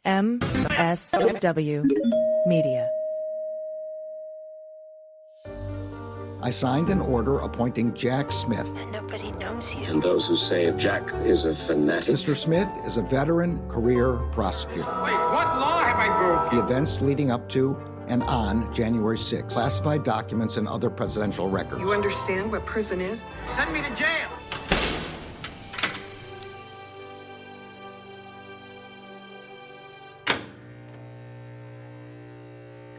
MSW Media. I signed an order appointing Jack Smith. And nobody knows you. And those who say Jack is a fanatic. Mr. Smith is a veteran career prosecutor. Wait, what law have I broken? The events leading up to and on January 6th, classified documents and other presidential records. You understand what prison is? Send me to jail.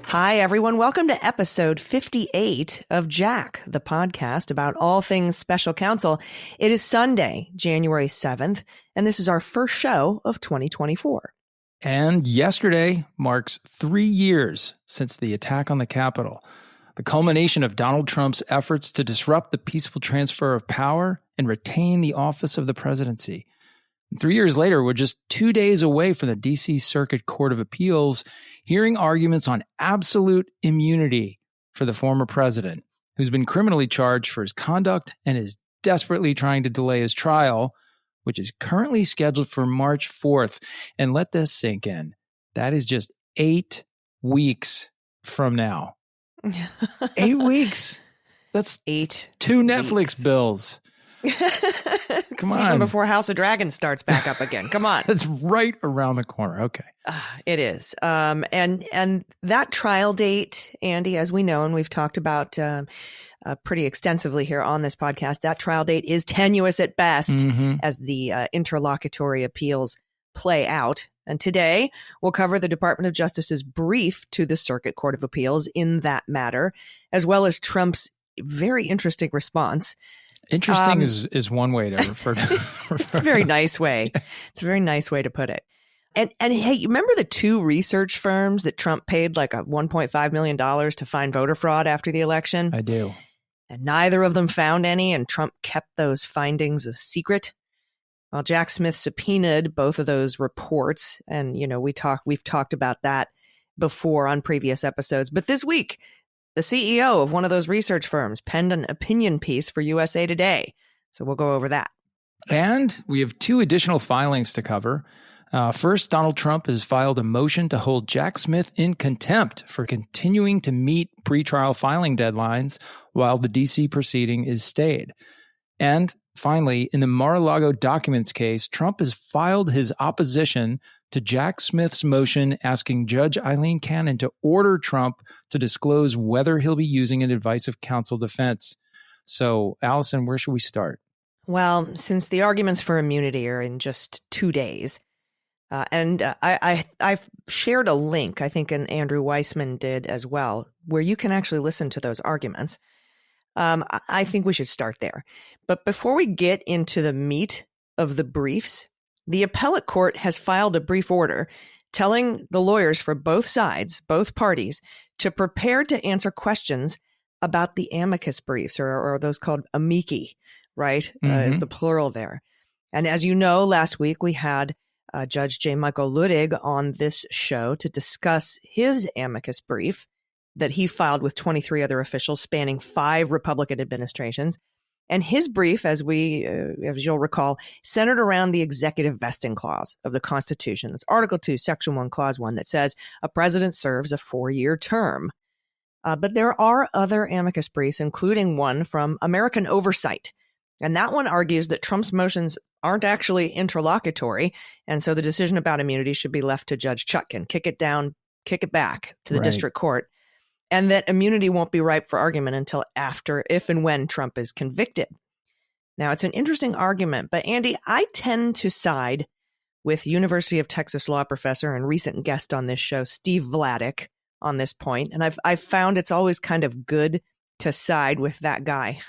Hi, everyone. Welcome to episode 58 of Jack, the podcast about all things special counsel. It is Sunday, January 7th, and this is our first show of 2024. And yesterday marks 3 years since the attack on the Capitol, the culmination of Donald Trump's efforts to disrupt the peaceful transfer of power and retain the office of the presidency. And 3 years later, we're just 2 days away from the D.C. Circuit Court of Appeals hearing arguments on absolute immunity for the former president, who's been criminally charged for his conduct and is desperately trying to delay his trial, which is currently scheduled for March 4th. And let this sink in. That is just 8 weeks from now. 8 weeks. That's 2 Netflix bills. Come on. Even before House of Dragons starts back up again. Come on. That's right around the corner. Okay. It is. And that trial date, Andy, as we know, and we've talked about pretty extensively here on this podcast, that trial date is tenuous at best as the interlocutory appeals play out. And today we'll cover the Department of Justice's brief to the Circuit Court of Appeals in that matter, as well as Trump's very interesting response. Interesting is one way to refer to it. It's a very nice way. It's a very nice way to put it. And hey, you remember the 2 research firms that Trump paid like a $1.5 million to find voter fraud after the election? I do. And neither of them found any, and Trump kept those findings a secret. Well, Jack Smith subpoenaed both of those reports, and we've talked about that before on previous episodes. But this week, the CEO of one of those research firms penned an opinion piece for USA Today. So we'll go over that. And we have 2 additional filings to cover. First, Donald Trump has filed a motion to hold Jack Smith in contempt for continuing to meet pretrial filing deadlines while the D.C. proceeding is stayed. And finally, in the Mar-a-Lago documents case, Trump has filed his opposition to Jack Smith's motion asking Judge Eileen Cannon to order Trump to disclose whether he'll be using an advice of counsel defense. So, Allison, where should we start? Well, since the arguments for immunity are in just 2 days, I've shared a link, I think, and Andrew Weissman did as well, where you can actually listen to those arguments. I think we should start there. But before we get into the meat of the briefs, the appellate court has filed a brief order telling the lawyers for both sides, both parties, to prepare to answer questions about the amicus briefs, or those called AMICI, right? Is the plural there. And as you know, last week we had Judge J. Michael Luttig on this show to discuss his amicus brief that he filed with 23 other officials spanning 5 Republican administrations. And his brief, as you'll recall, centered around the executive vesting clause of the Constitution. It's Article 2, Section 1, Clause 1, that says a president serves a 4-year term. But there are other amicus briefs, including one from American Oversight. And that one argues that Trump's motions aren't actually interlocutory, and so the decision about immunity should be left to Judge Chutkan. Kick it back to the district court. And that immunity won't be ripe for argument until after, if and when Trump is convicted. Now, it's an interesting argument, but Andy, I tend to side with University of Texas law professor and recent guest on this show, Steve Vladeck, on this point. And I've found it's always kind of good to side with that guy.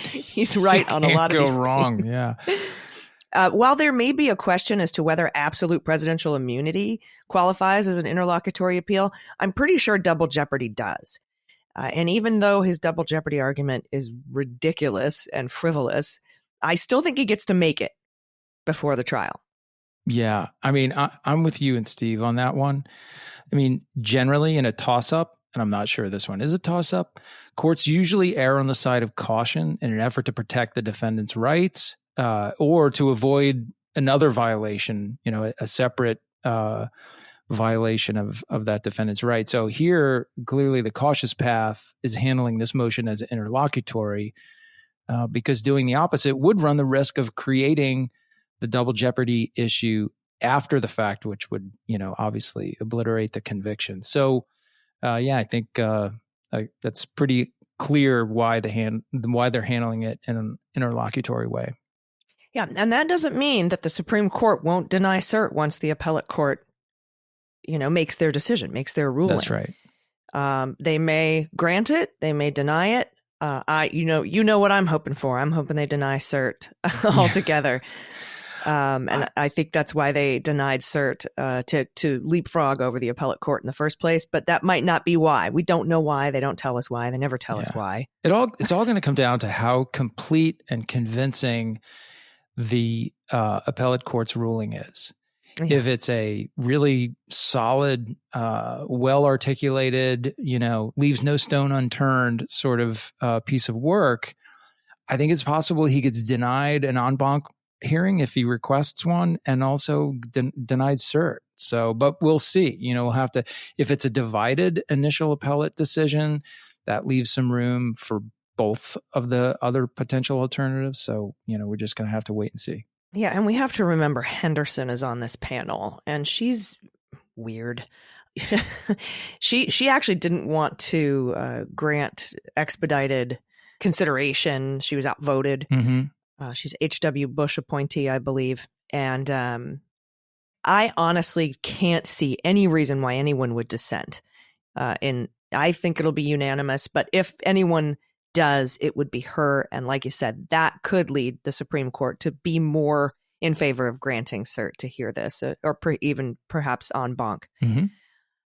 He's right on a lot of these things. Can't go wrong, yeah. While there may be a question as to whether absolute presidential immunity qualifies as an interlocutory appeal, I'm pretty sure double jeopardy does. And even though his double jeopardy argument is ridiculous and frivolous, I still think he gets to make it before the trial. Yeah. I mean, I'm with you and Steve on that one. I mean, generally in a toss-up, and I'm not sure this one is a toss-up, courts usually err on the side of caution in an effort to protect the defendant's rights or to avoid another violation, a separate violation of that defendant's right. So here, clearly the cautious path is handling this motion as interlocutory, because doing the opposite would run the risk of creating the double jeopardy issue after the fact, which would, obviously obliterate the conviction. So, I think that's pretty clear why they're handling it in an interlocutory way. Yeah, and that doesn't mean that the Supreme Court won't deny cert once the appellate court, makes their decision, makes their ruling. That's right. They may grant it, they may deny it. You know what I'm hoping for. I'm hoping they deny cert altogether. And I think that's why they denied cert, to leapfrog over the appellate court in the first place. But that might not be why. We don't know why. They don't tell us why. They never tell us why. It's all going to come down to how complete and convincing the appellate court's ruling is. Yeah. If it's a really solid, well-articulated, leaves no stone unturned sort of piece of work, I think it's possible he gets denied an en banc hearing if he requests one, and also denied cert. So, but we'll see. We'll have to, if it's a divided initial appellate decision, that leaves some room for both of the other potential alternatives. So, we're just going to have to wait and see. Yeah, and we have to remember Henderson is on this panel, and she's weird. She actually didn't want to grant expedited consideration. She was outvoted. Mm-hmm. She's H.W. Bush appointee, I believe. And I honestly can't see any reason why anyone would dissent. I think it'll be unanimous, but if anyone does, it would be her. And like you said, that could lead the Supreme Court to be more in favor of granting cert to hear this, or even perhaps en banc. Mm-hmm.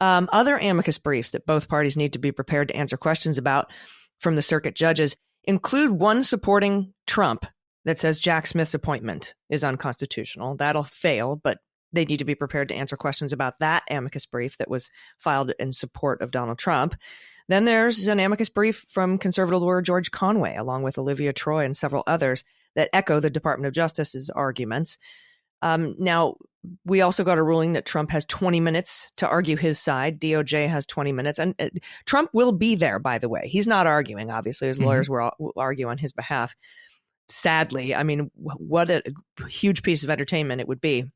Other amicus briefs that both parties need to be prepared to answer questions about from the circuit judges include one supporting Trump that says Jack Smith's appointment is unconstitutional. That'll fail, but they need to be prepared to answer questions about that amicus brief that was filed in support of Donald Trump. Then there's an amicus brief from conservative lawyer George Conway, along with Olivia Troy and several others, that echo the Department of Justice's arguments. Now, we also got a ruling that Trump has 20 minutes to argue his side. DOJ has 20 minutes. And Trump will be there, by the way. He's not arguing, obviously. His lawyers will argue on his behalf. Sadly, I mean, what a huge piece of entertainment it would be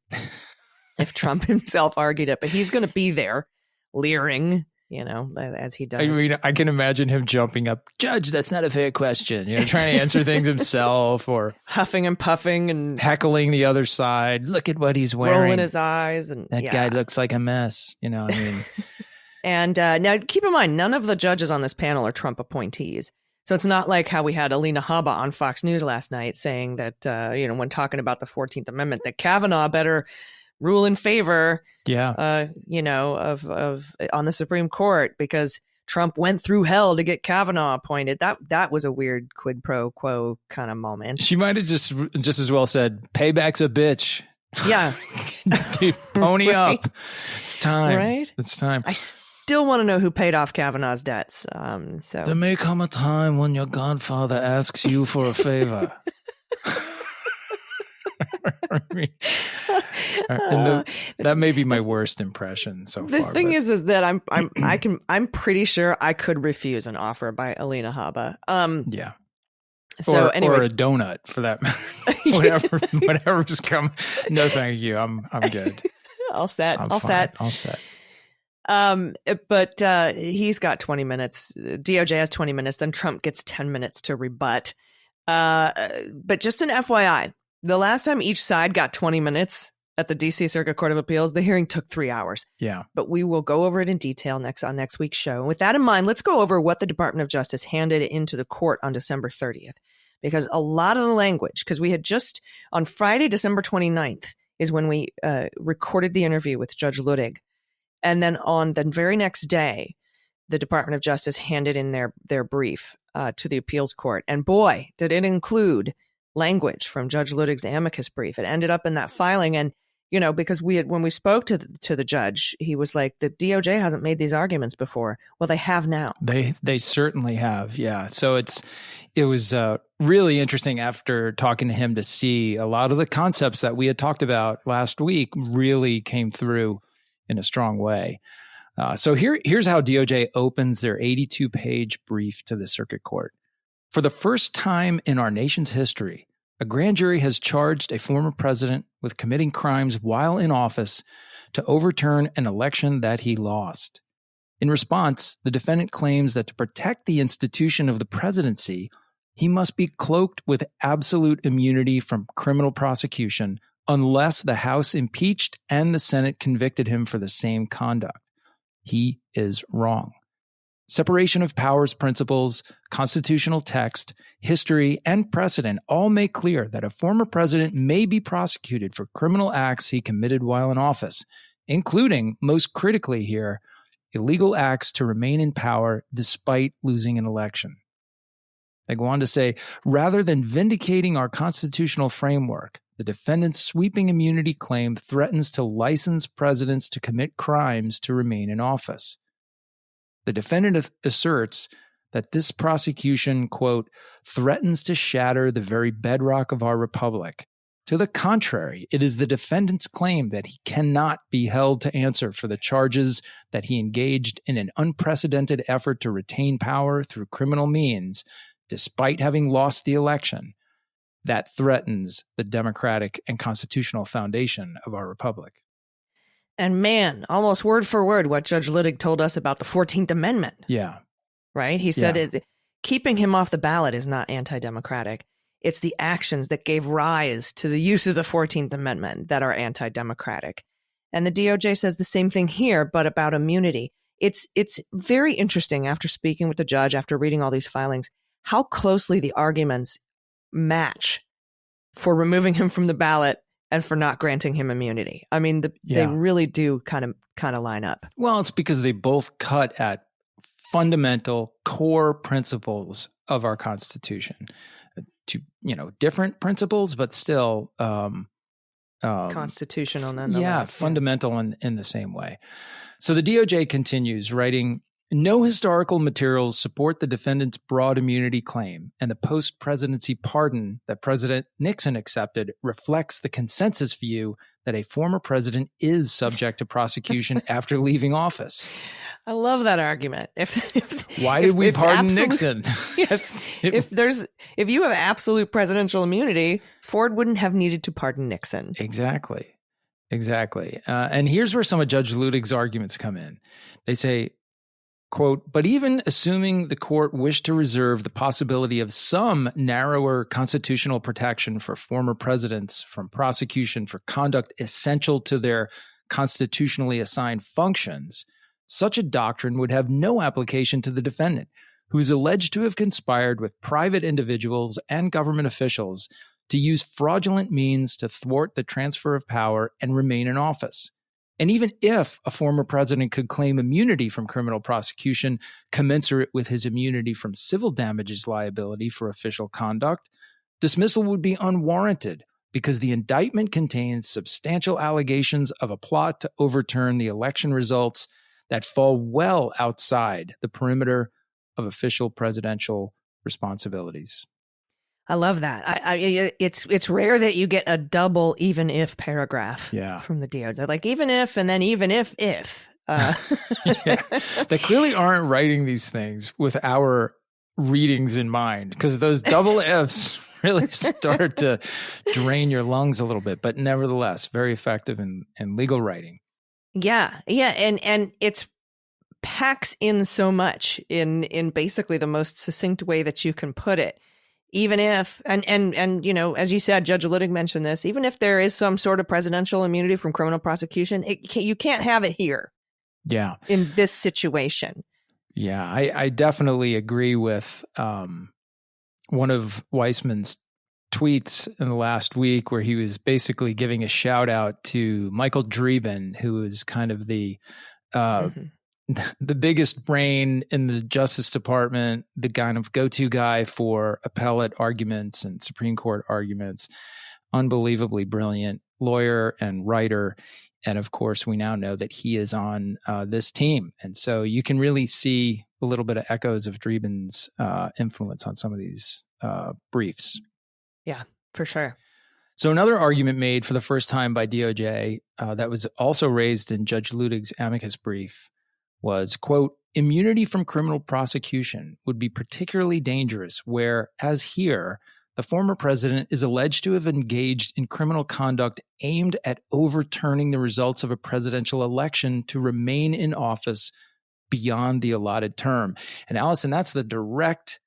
if Trump himself argued it. But he's going to be there, leering, as he does. I mean, I can imagine him jumping up, Judge, that's not a fair question. Trying to answer things himself, or huffing and puffing and heckling the other side. Look at what he's wearing. Rolling his eyes. And that guy looks like a mess. And now keep in mind, none of the judges on this panel are Trump appointees. So it's not like how we had Alina Habba on Fox News last night saying that, when talking about the 14th Amendment, that Kavanaugh better rule in favor, of on the Supreme Court because Trump went through hell to get Kavanaugh appointed. That was a weird quid pro quo kind of moment. She might have just as well said, "Payback's a bitch." Yeah, dude, pony right? up. It's time. Right? It's time. I still want to know who paid off Kavanaugh's debts. So there may come a time when your godfather asks you for a favor. That may be my worst impression so far. The thing is that I'm pretty sure I could refuse an offer by Alina Habba. Yeah. So anyway, or a donut for that matter. Whatever's come. No, thank you. I'm good. All set. All set. But he's got 20 minutes. DOJ has 20 minutes. Then Trump gets 10 minutes to rebut. But just an FYI, the last time each side got 20 minutes at the DC Circuit Court of Appeals, the hearing took 3 hours. Yeah. But we will go over it in detail on next week's show. And with that in mind, let's go over what the Department of Justice handed into the court on December 30th. Because a lot of the language, because we had just on Friday, December 29th, is when we recorded the interview with Judge Luttig. And then on the very next day, the Department of Justice handed in their brief to the appeals court. And boy, did it include language from Judge Luttig's amicus brief. It ended up in that filing. And because when we spoke to the judge, he was like, the DOJ hasn't made these arguments before. Well, they have now. They certainly have. Yeah. So it was really interesting after talking to him to see a lot of the concepts that we had talked about last week really came through in a strong way. So here's how DOJ opens their 82-page brief to the circuit court. For the first time in our nation's history, a grand jury has charged a former president with committing crimes while in office to overturn an election that he lost. In response, the defendant claims that to protect the institution of the presidency, he must be cloaked with absolute immunity from criminal prosecution unless the House impeached and the Senate convicted him for the same conduct. He is wrong. Separation of powers principles, constitutional text, history, and precedent all make clear that a former president may be prosecuted for criminal acts he committed while in office, including, most critically here, illegal acts to remain in power despite losing an election. They go on to say, rather than vindicating our constitutional framework, the defendant's sweeping immunity claim threatens to license presidents to commit crimes to remain in office. The defendant asserts that this prosecution, quote, threatens to shatter the very bedrock of our republic. To the contrary, it is the defendant's claim that he cannot be held to answer for the charges that he engaged in an unprecedented effort to retain power through criminal means, despite having lost the election, that threatens the democratic and constitutional foundation of our republic. And man, almost word for word what Judge Luttig told us about the 14th Amendment. Yeah. Right? He said keeping him off the ballot is not anti-democratic. It's the actions that gave rise to the use of the 14th Amendment that are anti-democratic. And the DOJ says the same thing here, but about immunity. It's very interesting after speaking with the judge, after reading all these filings, how closely the arguments match for removing him from the ballot and for not granting him immunity. I mean, they really do kind of line up. Well, it's because they both cut at fundamental core principles of our Constitution. Different principles, but still constitutional nonetheless. Yeah, fundamental in the same way. So the DOJ continues writing, no historical materials support the defendant's broad immunity claim, and the post-presidency pardon that President Nixon accepted reflects the consensus view that a former president is subject to prosecution after leaving office. I love that argument. Why did we pardon Nixon? If you have absolute presidential immunity, Ford wouldn't have needed to pardon Nixon. Exactly. And here's where some of Judge Luttig's arguments come in. They say, quote, but even assuming the court wished to reserve the possibility of some narrower constitutional protection for former presidents from prosecution for conduct essential to their constitutionally assigned functions, such a doctrine would have no application to the defendant, who is alleged to have conspired with private individuals and government officials to use fraudulent means to thwart the transfer of power and remain in office. And even if a former president could claim immunity from criminal prosecution commensurate with his immunity from civil damages liability for official conduct, dismissal would be unwarranted because the indictment contains substantial allegations of a plot to overturn the election results that fall well outside the perimeter of official presidential responsibilities. I love that. It's rare that you get a double even if paragraph from the DOJ. Like even if, and then even if. They clearly aren't writing these things with our readings in mind, because those double ifs really start to drain your lungs a little bit. But nevertheless, very effective in legal writing. Yeah. And it's packs in so much in basically the most succinct way that you can put it. Even if, and as you said, Judge Luttig mentioned this, even if there is some sort of presidential immunity from criminal prosecution, you can't have it here. Yeah. In this situation. Yeah, I definitely agree with one of Weissman's tweets in the last week where he was basically giving a shout out to Michael Dreeben, who is kind of the biggest brain in the Justice Department, the kind of go-to guy for appellate arguments and Supreme Court arguments. Unbelievably brilliant lawyer and writer. And of course, we now know that he is on this team. And so you can really see a little bit of echoes of Dreeben's influence on some of these briefs. Yeah, for sure. So another argument made for the first time by DOJ that was also raised in Judge Ludig's amicus brief was, quote, immunity from criminal prosecution would be particularly dangerous where, as here, the former president is alleged to have engaged in criminal conduct aimed at overturning the results of a presidential election to remain in office beyond the allotted term. And Allison, that's the direct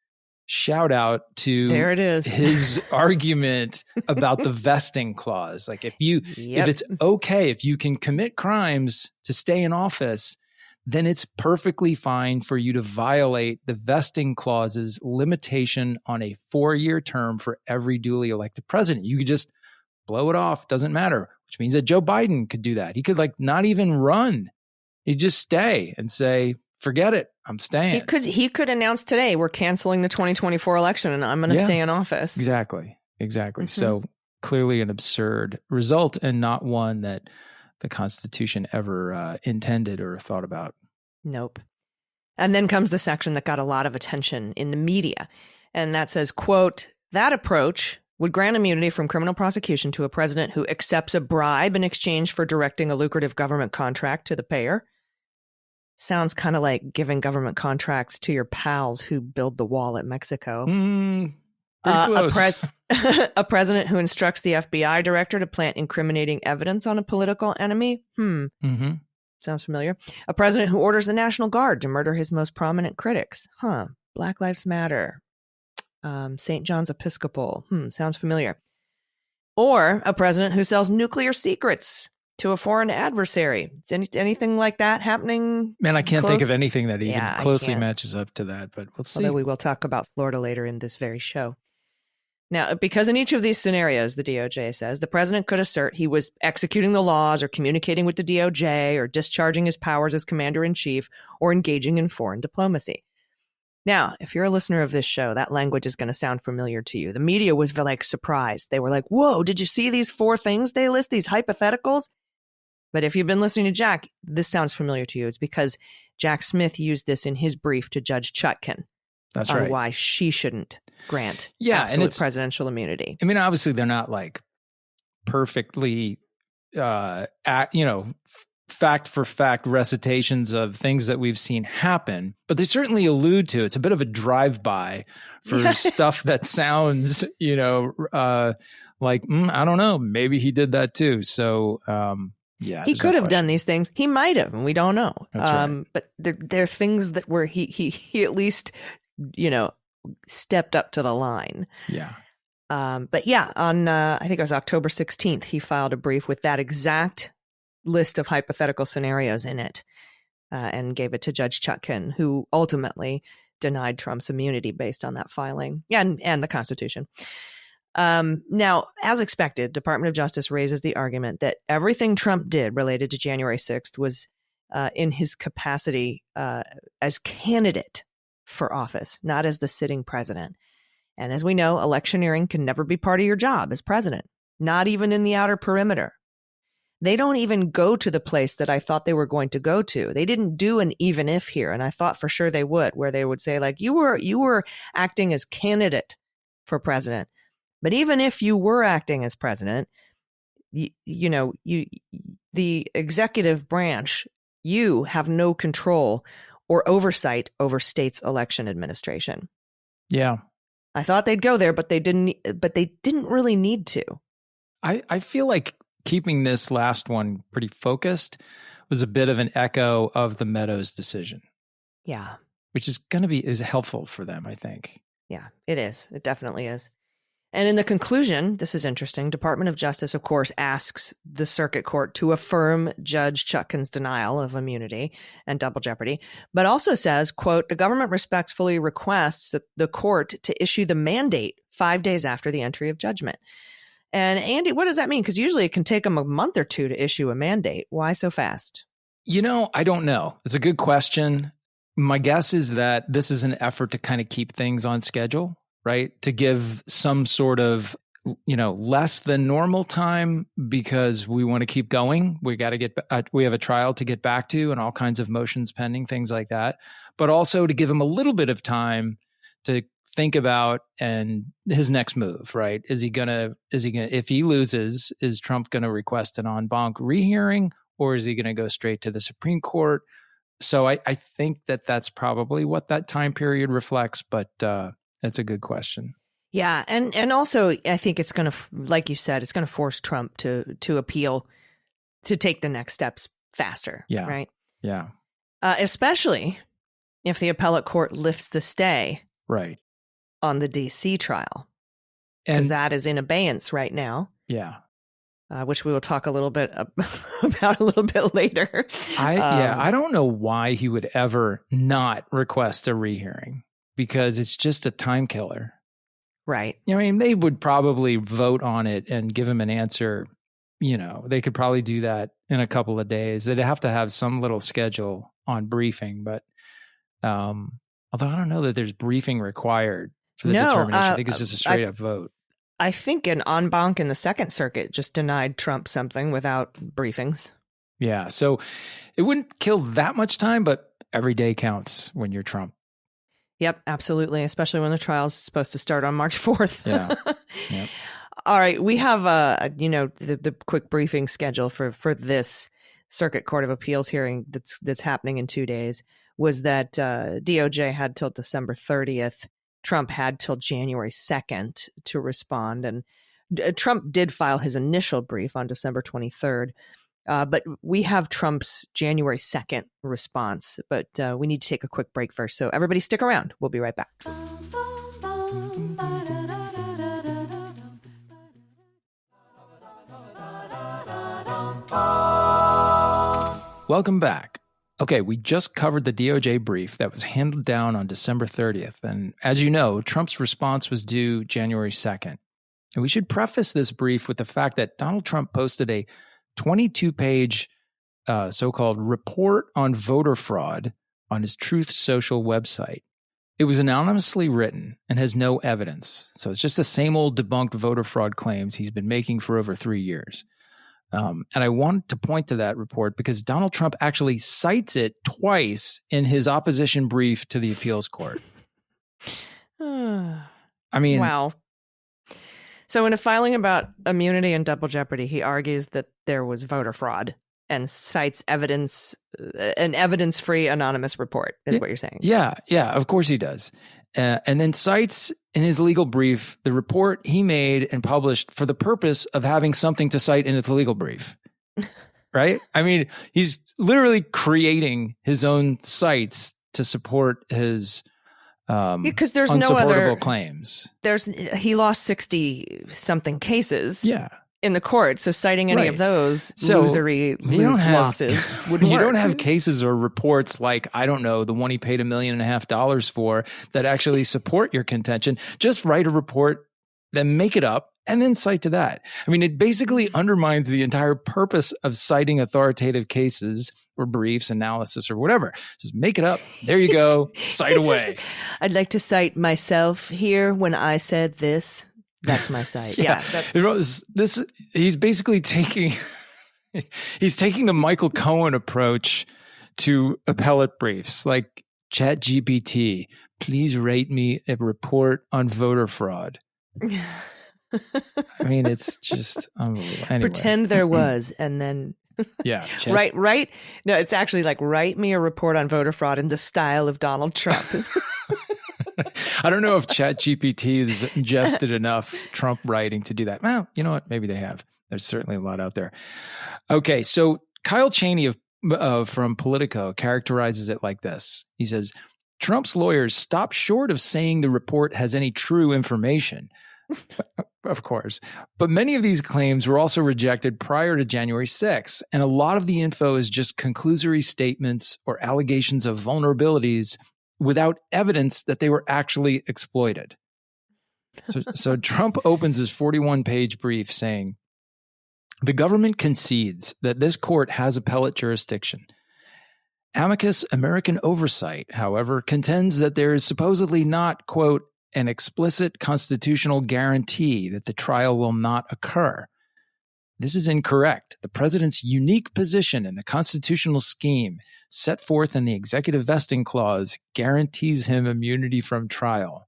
shout out to there it is. His argument about the vesting clause. Like if it's okay, if you can commit crimes to stay in office, then it's perfectly fine for you to violate the vesting clause's limitation on a 4-year term for every duly elected president. You could just blow it off. Doesn't matter, which means that Joe Biden could do that. He could not even run. He'd just stay and say, forget it. I'm staying. He could announce today, we're canceling the 2024 election and I'm going to stay in office. Exactly. Mm-hmm. So clearly an absurd result and not one that the Constitution ever intended or thought about. Nope. And then comes the section that got a lot of attention in the media. And that says, quote, that approach would grant immunity from criminal prosecution to a president who accepts a bribe in exchange for directing a lucrative government contract to the payer. Sounds kind of like giving government contracts to your pals who build the wall at Mexico. A president who instructs the FBI director to plant incriminating evidence on a political enemy. Mm-hmm. Sounds familiar. A president who orders the National Guard to murder his most prominent critics. Black Lives Matter. St. John's Episcopal. Sounds familiar. Or a president who sells nuclear secrets to a foreign adversary. Is anything like that happening? Man, I can't think of anything that even closely matches up to that, but we'll see. Although we will talk about Florida later in this very show. Now, because in each of these scenarios, the DOJ says, the president could assert he was executing the laws or communicating with the DOJ or discharging his powers as commander-in-chief or engaging in foreign diplomacy. Now, if you're a listener of this show, that language is going to sound familiar to you. The media was surprised. They were like, whoa, did you see these 4 things they list, these hypotheticals? But if you've been listening to Jack, this sounds familiar to you. It's because Jack Smith used this in his brief to Judge Chutkan. That's on right. Why she shouldn't grant absolute presidential immunity. I mean, obviously, they're not perfectly, fact for fact recitations of things that we've seen happen, but they certainly allude to. It's a bit of a drive-by for stuff that sounds, I don't know, maybe he did that too. So, he could have done these things. He might have, and we don't know. That's right. But there are things that where he at least, stepped up to the line. Yeah. But yeah, on I think it was October 16th, he filed a brief with that exact list of hypothetical scenarios in it, and gave it to Judge Chutkan, who ultimately denied Trump's immunity based on that filing and the Constitution. Now, as expected, Department of Justice raises the argument that everything Trump did related to January 6th was in his capacity as candidate for office, not as the sitting president. And as we know, electioneering can never be part of your job as president, not even in the outer perimeter. They don't even go to the place that I thought they were going to go to. They didn't do an even if here, and I thought for sure they would, where they would say you were acting as candidate for president. But even if you were acting as president, the executive branch, you have no control or oversight over states' election administration. Yeah. I thought they'd go there, but they didn't really need to. I feel like keeping this last one pretty focused was a bit of an echo of the Meadows decision. Yeah. Which is helpful for them, I think. Yeah, it is. It definitely is. And in the conclusion, this is interesting, Department of Justice, of course, asks the circuit court to affirm Judge Chutkan's denial of immunity and double jeopardy, but also says, quote, the government respectfully requests the court to issue the mandate 5 days after the entry of judgment. And Andy, what does that mean? Because usually it can take them a month or two to issue a mandate. Why so fast? I don't know. It's a good question. My guess is that this is an effort to kind of keep things on schedule, right? To give some sort of less than normal time because we want to keep going. We got to we have a trial to get back to and all kinds of motions pending, things like that. But also to give him a little bit of time to think about and his next move, right? Is he gonna, if he loses, is Trump going to request an en banc rehearing, or is he going to go straight to the Supreme Court? So I think that's probably what that time period reflects, but that's a good question. Yeah. And also I think it's going to, like you said, it's going to force Trump to appeal, to take the next steps faster. Yeah. Right. Yeah. Especially if the appellate court lifts the stay. Right. On the DC trial, because that is in abeyance right now. Yeah. Which we will talk a little bit about a little bit later. I don't know why he would ever not request a rehearing, because it's just a time killer. Right. I mean, they would probably vote on it and give him an answer. They could probably do that in a couple of days. They'd have to have some little schedule on briefing, but although I don't know that there's briefing required for the determination. I think it's just a straight up vote. I think an en banc in the Second Circuit just denied Trump something without briefings. Yeah. So it wouldn't kill that much time, but every day counts when you're Trump. Yep, absolutely. Especially when the trial's supposed to start on March 4th. Yeah. Yep. All right. We have the quick briefing schedule for this Circuit Court of Appeals hearing that's happening in 2 days. Was that DOJ had till December 30th. Trump had till January 2nd to respond. And Trump did file his initial brief on December 23rd. But we have Trump's January 2nd response. But we need to take a quick break first. So everybody stick around. We'll be right back. Welcome back. Okay, we just covered the DOJ brief that was handed down on December 30th. And as you know, Trump's response was due January 2nd. And we should preface this brief with the fact that Donald Trump posted a 22-page so-called report on voter fraud on his Truth Social website. It was anonymously written and has no evidence. So it's just the same old debunked voter fraud claims he's been making for over 3 years. And I wanted to point to that report because Donald Trump actually cites it twice in his opposition brief to the appeals court. I mean, wow. So in a filing about immunity and double jeopardy, he argues that there was voter fraud and cites evidence, an evidence-free anonymous report is what you're saying. Yeah, of course he does. And then cites in his legal brief the report he made and published for the purpose of having something to cite in its legal brief. Right? I mean, he's literally creating his own cites to support his because there's unsupportable no other claims. He lost 60 something cases. Yeah. In the court, so citing any of those losses wouldn't you work. don't have cases or reports like, I don't know, the one he paid $1.5 million for that actually support your contention. Just write a report, then make it up, and then cite to that. I mean, it basically undermines the entire purpose of citing authoritative cases or briefs, analysis, or whatever. Just make it up. There you go. Cite away. I'd like to cite myself here when I said this. That's my site. Yeah. He's basically taking the Michael Cohen approach to appellate briefs, like ChatGPT, please rate me a report on voter fraud. I mean, it's just unbelievable. Anyway. Pretend there was, and then right. No, it's actually like, write me a report on voter fraud in the style of Donald Trump. I don't know if ChatGPT has ingested enough Trump writing to do that. Well, you know what? Maybe they have. There's certainly a lot out there. Okay, so Kyle Cheney from Politico characterizes it like this. He says, Trump's lawyers stop short of saying the report has any true information. Of course. But many of these claims were also rejected prior to January 6th. And a lot of the info is just conclusory statements or allegations of vulnerabilities without evidence that they were actually exploited. So Trump opens his 41-page brief saying, the government concedes that this court has appellate jurisdiction. Amicus American Oversight, however, contends that there is supposedly not, quote, an explicit constitutional guarantee that the trial will not occur. This is incorrect. The president's unique position in the constitutional scheme set forth in the executive vesting clause guarantees him immunity from trial.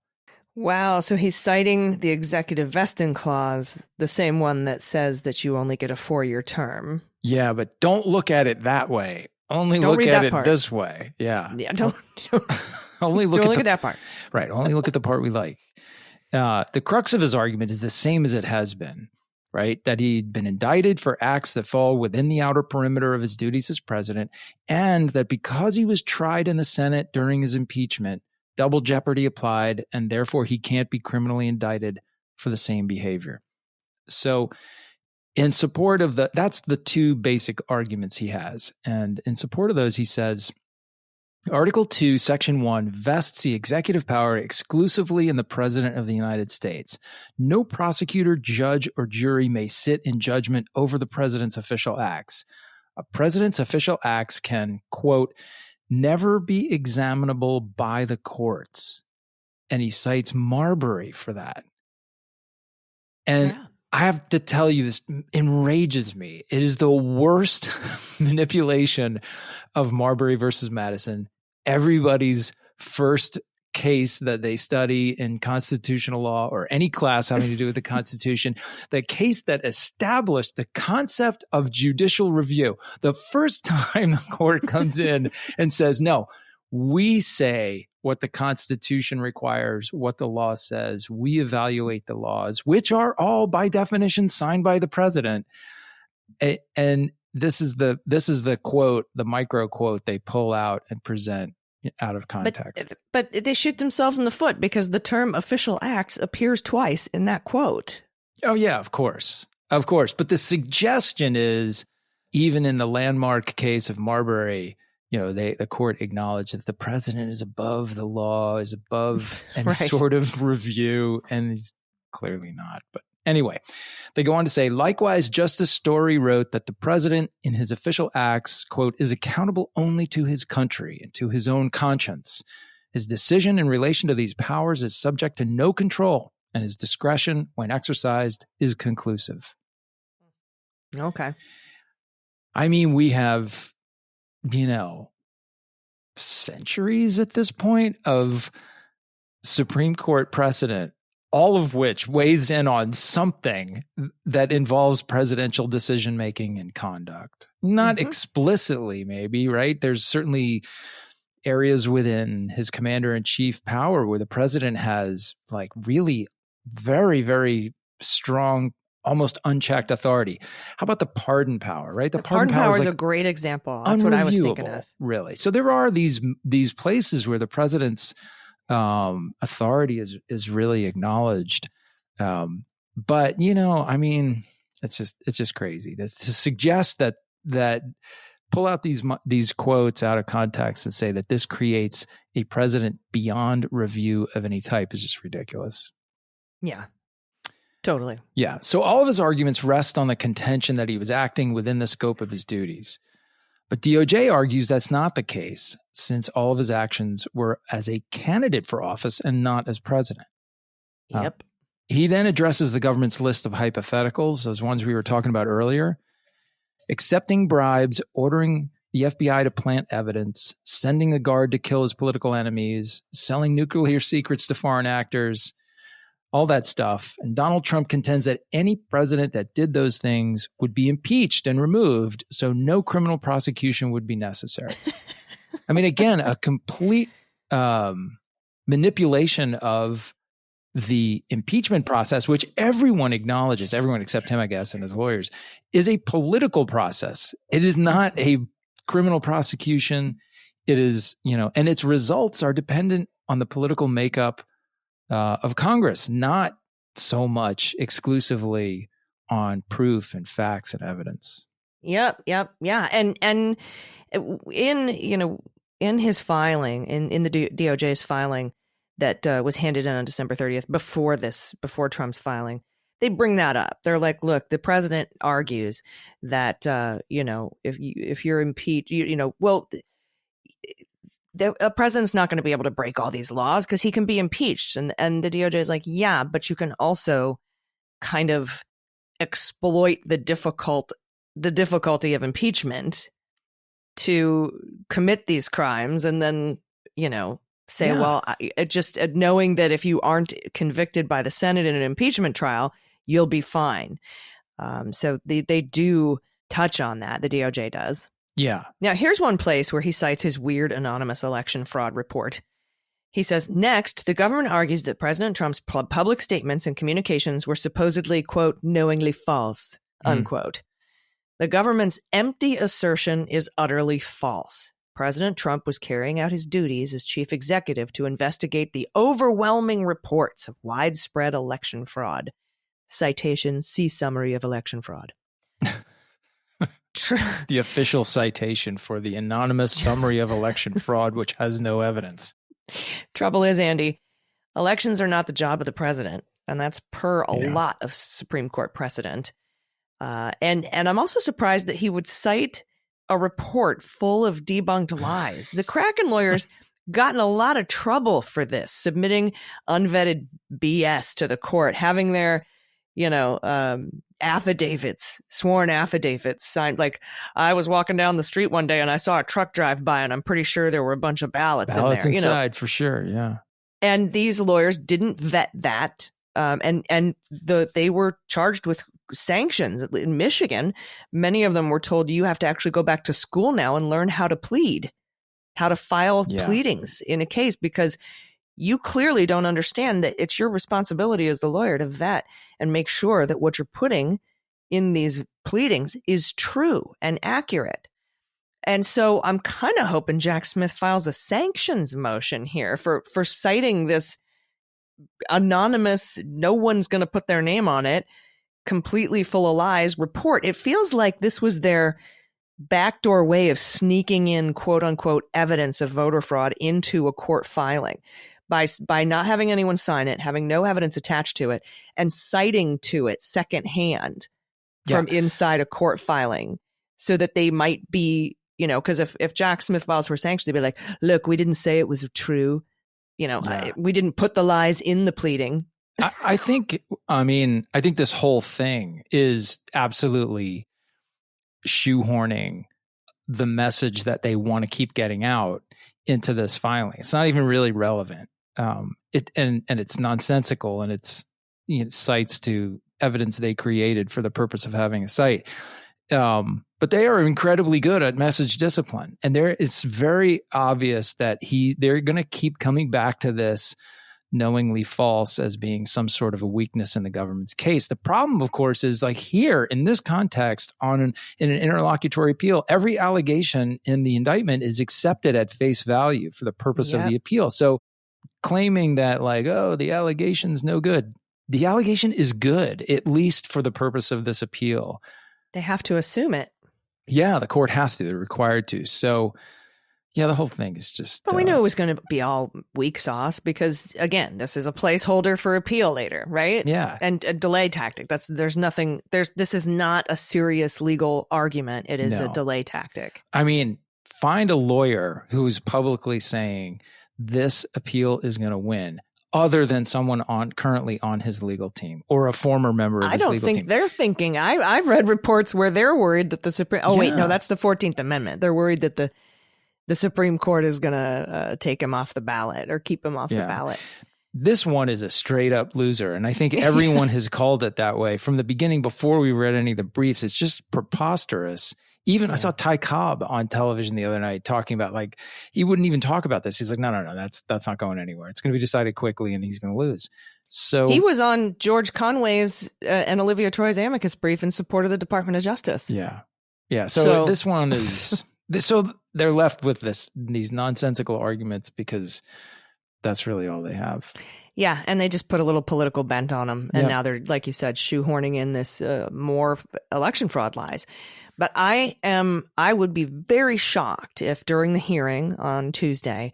Wow. So he's citing the executive vesting clause, the same one that says that you only get a 4-year term. Yeah, but don't look at it that way. Only Don't look read at that it part. this way. Yeah. Yeah. Don't Only look look at at that part. Right. Only look at the part we like. The crux of his argument is the same as it has been, right? That he'd been indicted for acts that fall within the outer perimeter of his duties as president, and that because he was tried in the Senate during his impeachment, double jeopardy applied, and therefore he can't be criminally indicted for the same behavior. So in support of that's the two basic arguments he has. And in support of those, he says, Article 2, Section 1 vests the executive power exclusively in the President of the United States. No prosecutor, judge, or jury may sit in judgment over the President's official acts. A President's official acts can, quote, never be examinable by the courts. And he cites Marbury for that. And Yeah. I have to tell you, this enrages me. It is the worst manipulation of Marbury versus Madison. Everybody's first case that they study in constitutional law or any class having to do with the Constitution, the case that established the concept of judicial review. The first time the court comes in and says, no, we say what the Constitution requires, what the law says. We evaluate the laws, which are all by definition signed by the president. And this is the quote, the micro quote they pull out and present out of context. But they shoot themselves in the foot because the term official acts appears twice in that quote. Oh, yeah, of course. Of course. But the suggestion is, even in the landmark case of Marbury, the court acknowledged that the president is above the law, is above any Right. sort of review, and he's clearly not. But anyway, they go on to say, likewise, Justice Story wrote that the president in his official acts, quote, is accountable only to his country and to his own conscience. His decision in relation to these powers is subject to no control, and his discretion, when exercised, is conclusive. Okay. I mean, we have, centuries at this point of Supreme Court precedent, all of which weighs in on something that involves presidential decision-making and conduct. Not explicitly, maybe, right? There's certainly areas within his commander-in-chief power where the president has like really very, very strong, almost unchecked authority. How about the pardon power, right? The pardon power is like a great example. That's what I was thinking of. Really. So there are these places where the president's authority is really acknowledged. But I mean, it's just crazy to suggest that pull out these quotes out of context and say that this creates a president beyond review of any type is just ridiculous. Yeah. Totally. Yeah. So all of his arguments rest on the contention that he was acting within the scope of his duties. But DOJ argues that's not the case, since all of his actions were as a candidate for office and not as president. Yep. He then addresses the government's list of hypotheticals, those ones we were talking about earlier: accepting bribes, ordering the FBI to plant evidence, sending a guard to kill his political enemies, selling nuclear secrets to foreign actors, all that stuff. And Donald Trump contends that any president that did those things would be impeached and removed, so no criminal prosecution would be necessary. I mean, again, a complete manipulation of the impeachment process, which everyone acknowledges, everyone except him, I guess, and his lawyers, is a political process. It is not a criminal prosecution. It is, and its results are dependent on the political makeup of Congress, not so much exclusively on proof and facts and evidence. Yep. Yeah. And in his filing, in the DOJ's filing that was handed in on December 30th, before Trump's filing, they bring that up. They're like, look, the president argues that, if you're impeached, a president's not going to be able to break all these laws because he can be impeached. And the DOJ is like, yeah, but you can also kind of exploit the difficulty of impeachment to commit these crimes and then, say, well, just knowing that if you aren't convicted by the Senate in an impeachment trial, you'll be fine. So they do touch on that. The DOJ does. Yeah. Now, here's one place where he cites his weird anonymous election fraud report. He says, next, the government argues that President Trump's public statements and communications were supposedly, quote, knowingly false, unquote. The government's empty assertion is utterly false. President Trump was carrying out his duties as chief executive to investigate the overwhelming reports of widespread election fraud. Citation, see summary of election fraud. It's the official citation for the anonymous summary of election fraud, which has no evidence. Trouble is, Andy, elections are not the job of the president, and that's per a lot of Supreme Court precedent. And I'm also surprised that he would cite a report full of debunked lies. The Kraken lawyers got in a lot of trouble for this, submitting unvetted BS to the court, having their, affidavits, sworn affidavits signed. Like, I was walking down the street one day and I saw a truck drive by, and I'm pretty sure there were a bunch of ballots in there. Inside, for sure, yeah. And these lawyers didn't vet that, they were charged with sanctions in Michigan. Many of them were told, you have to actually go back to school now and learn how to plead, how to file pleadings in a case, because you clearly don't understand that it's your responsibility as the lawyer to vet and make sure that what you're putting in these pleadings is true and accurate. And so I'm kind of hoping Jack Smith files a sanctions motion here for citing this anonymous, no one's going to put their name on it, completely full of lies report. It feels like this was their backdoor way of sneaking in, quote unquote, evidence of voter fraud into a court filing by not having anyone sign it, having no evidence attached to it, and citing to it secondhand from inside a court filing, so that they might be, because if Jack Smith files for sanctions, they'd be like, look, we didn't say it was true. We didn't put the lies in the pleading. I think this whole thing is absolutely shoehorning the message that they want to keep getting out into this filing. It's not even really relevant. It's nonsensical, and it's cites to evidence they created for the purpose of having a site. But they are incredibly good at message discipline, and it's very obvious that they're going to keep coming back to this knowingly false as being some sort of a weakness in the government's case. The problem, of course, is like here in this context in an interlocutory appeal, every allegation in the indictment is accepted at face value for the purpose of the appeal. So claiming that the allegation's no good, the allegation is good, at least for the purpose of this appeal. They have to assume it. Yeah, the court has to. They're required to. So the whole thing is just... But we knew it was going to be all weak sauce because, again, this is a placeholder for appeal later, right? Yeah. And a delay tactic. This is not a serious legal argument. It is a delay tactic. I mean, find a lawyer who's publicly saying this appeal is going to win, other than someone currently on his legal team or a former member of his legal team. I don't think they're thinking. I've read reports where they're worried that the Supreme... Oh, wait, no, that's the 14th Amendment. They're worried that the Supreme Court is going to take him off the ballot or keep him off the ballot. This one is a straight up loser. And I think everyone has called it that way from the beginning before we read any of the briefs. It's just preposterous. Even I saw Ty Cobb on television the other night talking about he wouldn't even talk about this. He's like, no, that's not going anywhere. It's going to be decided quickly and he's going to lose. So he was on George Conway's and Olivia Troy's amicus brief in support of the Department of Justice. Yeah. Yeah. So this one is... So they're left with these nonsensical arguments because that's really all they have. Yeah, and they just put a little political bent on them. And now they're, like you said, shoehorning in this more election fraud lies. But I would be very shocked if during the hearing on Tuesday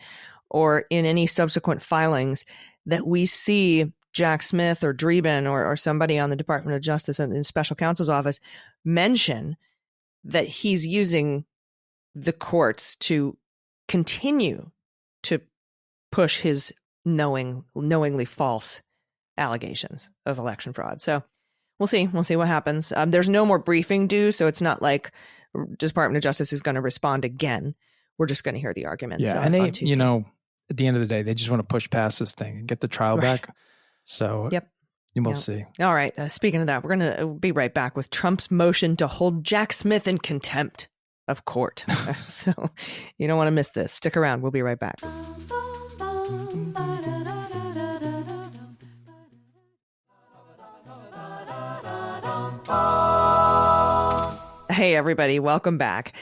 or in any subsequent filings that we see Jack Smith or Dreeben or somebody on the Department of Justice and in special counsel's office mention that he's using the courts to continue to push his knowingly false allegations of election fraud. So we'll see. We'll see what happens. There's no more briefing due, so it's not like Department of Justice is going to respond again. We're just going to hear the arguments. Yeah, and they, at the end of the day, they just want to push past this thing and get the trial back. So we'll see. All right. Speaking of that, we're going to be right back with Trump's motion to hold Jack Smith in contempt of court. So you don't want to miss this. Stick around. We'll be right back. Hey, everybody. Welcome back.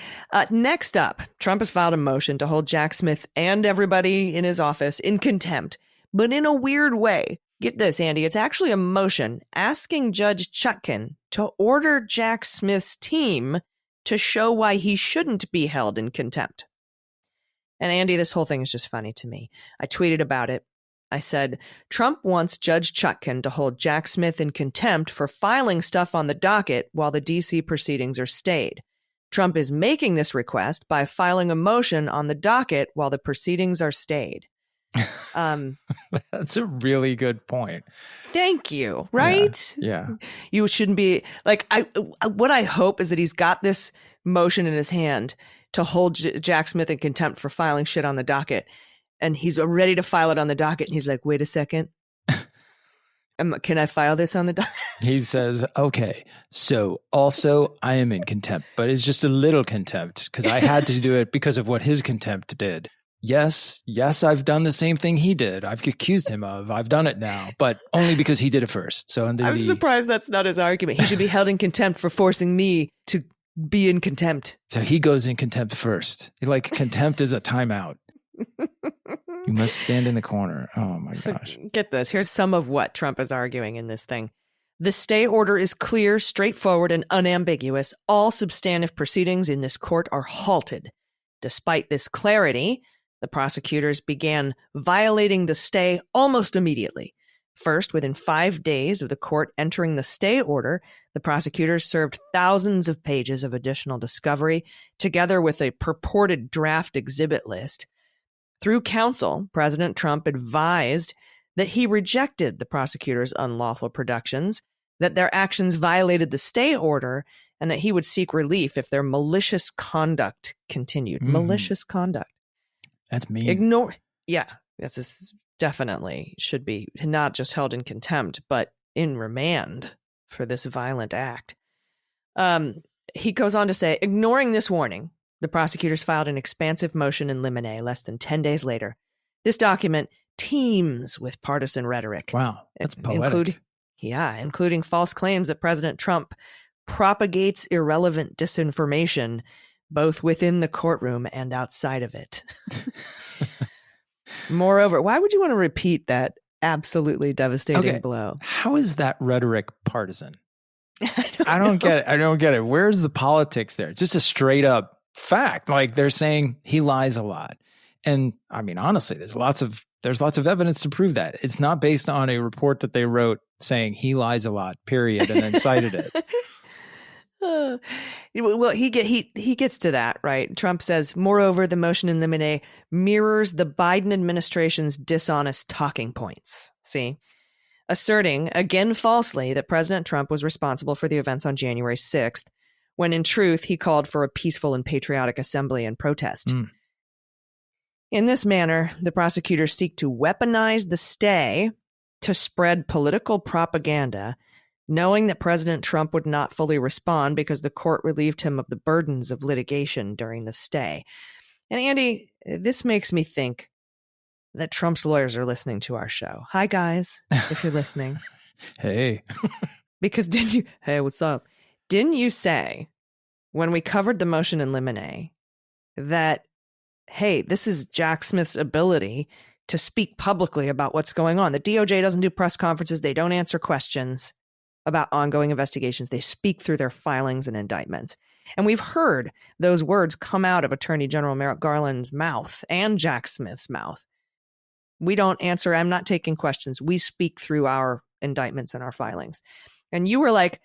Next up, Trump has filed a motion to hold Jack Smith and everybody in his office in contempt, but in a weird way. Get this, Andy. It's actually a motion asking Judge Chutkan to order Jack Smith's team to show why he shouldn't be held in contempt. And Andy, this whole thing is just funny to me. I tweeted about it. I said, Trump wants Judge Chutkan to hold Jack Smith in contempt for filing stuff on the docket while the D.C. proceedings are stayed. Trump is making this request by filing a motion on the docket while the proceedings are stayed. That's a really good point. Thank you. Right? Yeah. You shouldn't be like, what I hope is that he's got this motion in his hand to hold Jack Smith in contempt for filing shit on the docket. And he's ready to file it on the docket. And he's like, wait a second. Can I file this on the docket? He says, okay, so also I am in contempt, but it's just a little contempt because I had to do it because of what his contempt did. Yes, I've done the same thing he did. I've accused him of. I've done it now, but only because he did it first. So I'm surprised that's not his argument. He should be held in contempt for forcing me to be in contempt. So he goes in contempt first. Like contempt is a timeout. You must stand in the corner. Oh my gosh. Get this. Here's some of what Trump is arguing in this thing. The stay order is clear, straightforward, and unambiguous. All substantive proceedings in this court are halted. Despite this clarity, the prosecutors began violating the stay almost immediately. First, within 5 days of the court entering the stay order, the prosecutors served thousands of pages of additional discovery, together with a purported draft exhibit list. Through counsel, President Trump advised that he rejected the prosecutors' unlawful productions, that their actions violated the stay order, and that he would seek relief if their malicious conduct continued. Malicious conduct. That's mean. This is definitely should be not just held in contempt, but in remand for this violent act. He goes on to say, ignoring this warning, the prosecutors filed an expansive motion in limine less than 10 days later. This document teems with partisan rhetoric. Wow, that's poetic. Including false claims that President Trump propagates irrelevant disinformation both within the courtroom and outside of it. Moreover, why would you want to repeat that absolutely devastating blow? How is that rhetoric partisan? I don't get it. Where's the politics there? It's just a straight up fact. Like they're saying he lies a lot. And I mean, honestly, there's lots of evidence to prove that. It's not based on a report that they wrote saying he lies a lot, period, and then cited it. Well, he gets to that, right? Trump says, moreover, the motion in limine mirrors the Biden administration's dishonest talking points. See? Asserting, again falsely, that President Trump was responsible for the events on January 6th, when in truth he called for a peaceful and patriotic assembly and protest. In this manner, the prosecutors seek to weaponize the stay to spread political propaganda, knowing that President Trump would not fully respond because the court relieved him of the burdens of litigation during the stay. And Andy, this makes me think that Trump's lawyers are listening to our show. Hi, guys, if you're listening. Hey. Because hey, what's up? Didn't you say when we covered the motion in limine that, hey, this is Jack Smith's ability to speak publicly about what's going on? The DOJ doesn't do press conferences. They don't answer questions about ongoing investigations. They speak through their filings and indictments. And we've heard those words come out of Attorney General Merrick Garland's mouth and Jack Smith's mouth. We don't answer. I'm not taking questions. We speak through our indictments and our filings. And you were like,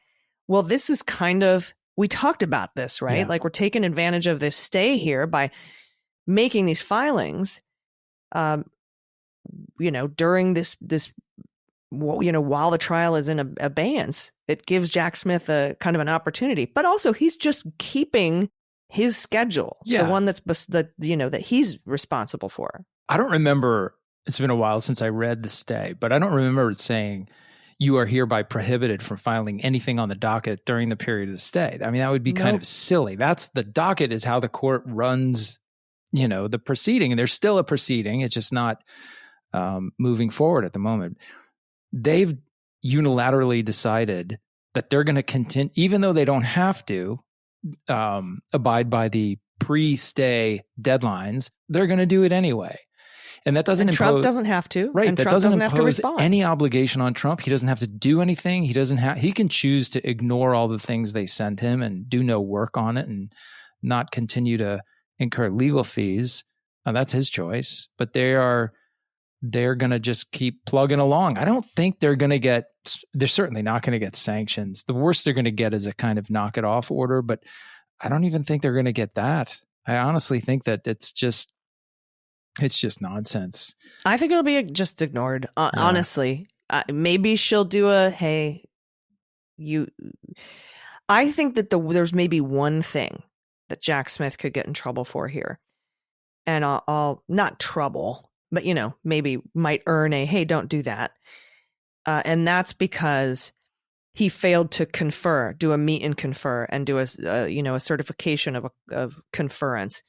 well, this is kind of, we talked about this, right? Yeah. Like we're taking advantage of this stay here by making these filings. during this while the trial is in abeyance, it gives Jack Smith a kind of an opportunity. But also, he's just keeping his schedule, the one that he's responsible for. I don't remember. It's been a while since I read the stay, but I don't remember it saying you are hereby prohibited from filing anything on the docket during the period of the stay. I mean, that would be kind of silly. That's the docket is how the court runs, the proceeding, and there's still a proceeding. It's just not moving forward at the moment. They've unilaterally decided that they're going to continue, even though they don't have to abide by the pre-stay deadlines, they're going to do it anyway. And that doesn't impose, Trump doesn't have to. Right. And that Trump doesn't have to impose respond. any obligation on Trump. He doesn't have to do anything. He can choose to ignore all the things they send him and do no work on it and not continue to incur legal fees. That's his choice. But they're going to just keep plugging along. I don't think they're certainly not going to get sanctions. The worst they're going to get is a kind of knock it off order, but I don't even think they're going to get that. I honestly think that it's just nonsense. I think it'll be just ignored. Honestly, maybe she'll do I think that there's maybe one thing that Jack Smith could get in trouble for here. And I'll not trouble, but maybe might earn hey, don't do that. And that's because he failed to do a meet and confer and do a certification of conference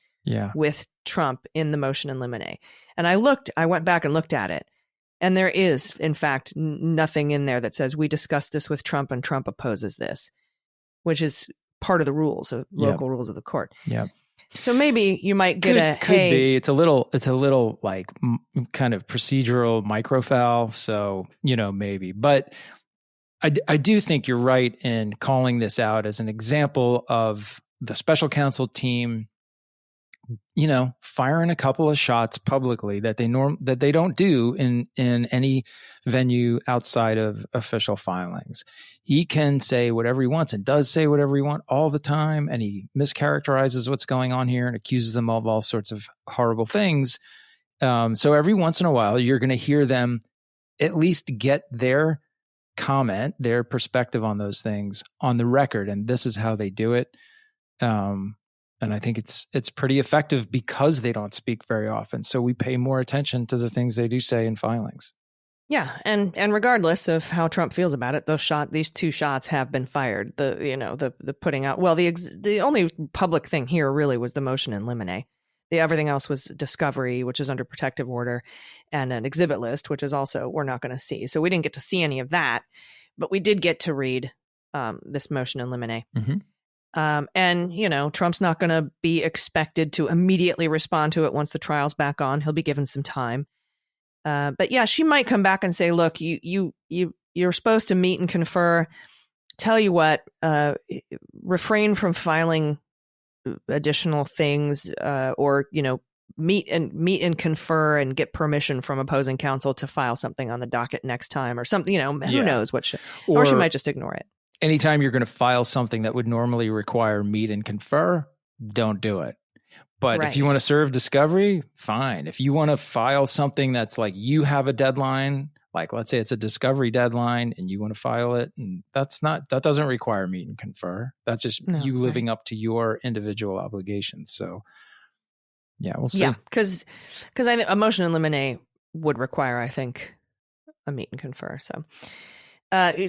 with Trump in the motion in limine. And I went back and looked at it, and there is, in fact, nothing in there that says we discussed this with Trump and Trump opposes this, which is part of the rules of local rules of the court. Yeah. So maybe you might get could be. It's a little like kind of procedural microfoul. So, maybe, but I do think you're right in calling this out as an example of the special counsel team, firing a couple of shots publicly that they don't do in any venue outside of official filings. He can say whatever he wants and does say whatever he wants all the time, and he mischaracterizes what's going on here and accuses them of all sorts of horrible things. So every once in a while, you're going to hear them at least get their comment, their perspective on those things on the record, and this is how they do it. And I think it's pretty effective because they don't speak very often. So we pay more attention to the things they do say in filings. Yeah, and regardless of how Trump feels about it, these two shots have been fired. The putting out. Well, the only public thing here really was the motion in limine. Everything else was discovery, which is under protective order, and an exhibit list, which is also we're not going to see. So we didn't get to see any of that, but we did get to read this motion in limine. Mm-hmm. And, Trump's not going to be expected to immediately respond to it once the trial's back on. He'll be given some time. But yeah, she might come back and say, look, you're supposed to meet and confer. Tell you what, refrain from filing additional things, or, meet and confer and get permission from opposing counsel to file something on the docket next time or something, who knows what or she might just ignore it. Anytime you're going to file something that would normally require meet and confer, don't do it. But if you want to serve discovery, fine. If you want to file something that's like you have a deadline, like let's say it's a discovery deadline and you want to file it, and that doesn't require meet and confer. That's just you living up to your individual obligations. So yeah, we'll see. Yeah, because I think a motion in limine would require, I think, a meet and confer. So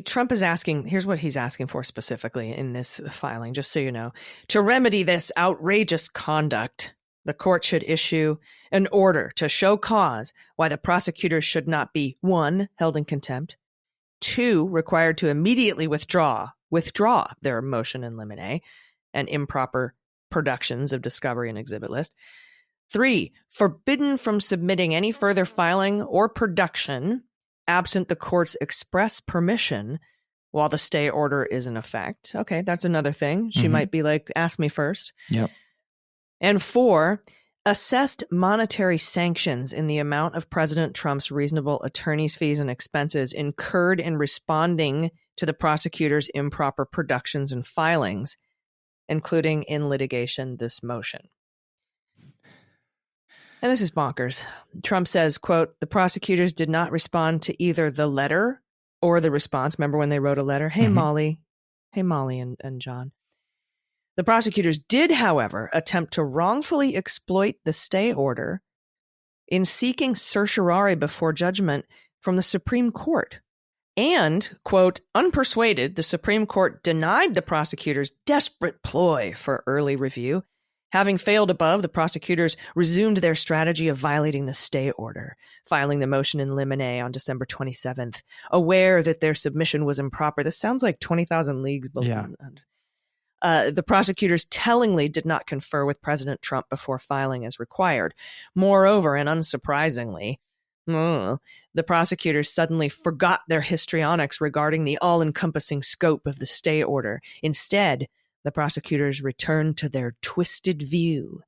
Trump is asking, here's what he's asking for specifically in this filing, just so you know. To remedy this outrageous conduct, the court should issue an order to show cause why the prosecutors should not be 1, held in contempt, 2, required to immediately withdraw their motion in limine and improper productions of discovery and exhibit list, 3, forbidden from submitting any further filing or production absent the court's express permission while the stay order is in effect. Okay, that's another thing. She might be like, ask me first. Yep. And 4, assessed monetary sanctions in the amount of President Trump's reasonable attorney's fees and expenses incurred in responding to the prosecutor's improper productions and filings, including in litigation this motion. And this is bonkers. Trump says, quote, the prosecutors did not respond to either the letter or the response. Remember when they wrote a letter? Hey, Molly. Hey, Molly and John. The prosecutors did, however, attempt to wrongfully exploit the stay order in seeking certiorari before judgment from the Supreme Court. And, quote, unpersuaded, the Supreme Court denied the prosecutors' desperate ploy for early review. Having failed above, the prosecutors resumed their strategy of violating the stay order, filing the motion in limine on December 27th, aware that their submission was improper. This sounds like 20,000 Leagues Below. The prosecutors tellingly did not confer with President Trump before filing as required. Moreover, and unsurprisingly, the prosecutors suddenly forgot their histrionics regarding the all-encompassing scope of the stay order. Instead, the prosecutors returned to their twisted view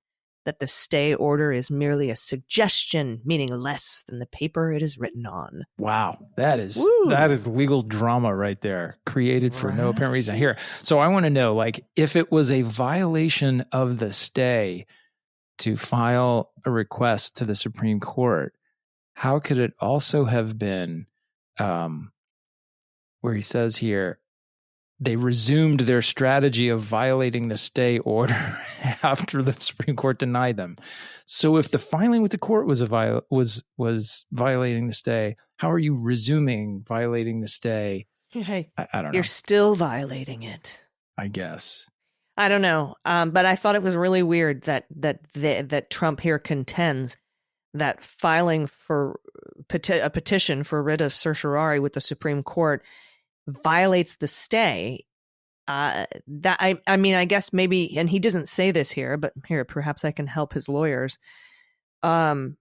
that the stay order is merely a suggestion, meaning less than the paper it is written on. Wow. That is legal drama right there, created for no apparent reason. Here, so I want to know, like, if it was a violation of the stay to file a request to the Supreme Court, how could it also have been where he says here, they resumed their strategy of violating the stay order after the Supreme Court denied them. So if the filing with the court was was violating the stay, how are you resuming violating the stay? Hey, I don't know. You're still violating it, I guess. I don't know. But I thought it was really weird that Trump here contends that filing for a petition for writ of certiorari with the Supreme Court violates the stay. I mean, I guess maybe, and he doesn't say this here, but here, perhaps I can help his lawyers. Maybe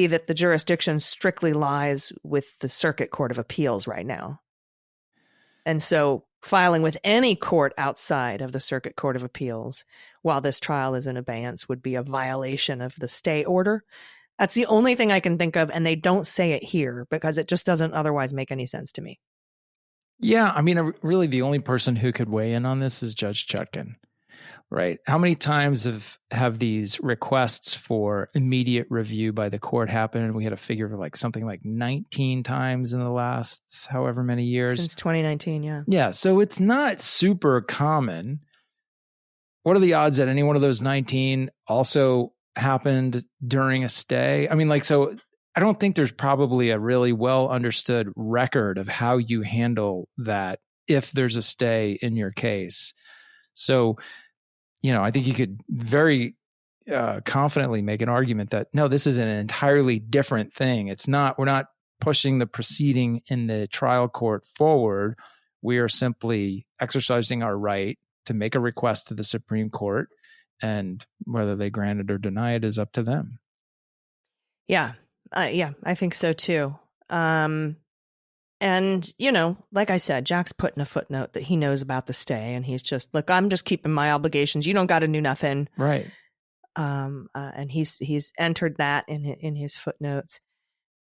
that the jurisdiction strictly lies with the Circuit Court of Appeals right now. And so filing with any court outside of the Circuit Court of Appeals while this trial is in abeyance would be a violation of the stay order. That's the only thing I can think of, and they don't say it here because it just doesn't otherwise make any sense to me. Yeah, I mean, really the only person who could weigh in on this is Judge Chutkan, right? How many times have these requests for immediate review by the court happened? We had a figure of like something like 19 times in the last however many years. Since 2019, yeah. Yeah, so it's not super common. What are the odds that any one of those 19 also happened during a stay? I mean, like, so I don't think there's probably a really well understood record of how you handle that if there's a stay in your case. So, you know, I think you could very confidently make an argument that, no, this is an entirely different thing. We're not pushing the proceeding in the trial court forward. We are simply exercising our right to make a request to the Supreme Court, and whether they grant it or deny it is up to them. Yeah. I think so too. And, you know, like I said, Jack's put in a footnote that he knows about the stay, and he's just, look, I'm just keeping my obligations. You don't got to do nothing. Right. And he's entered that in his footnotes.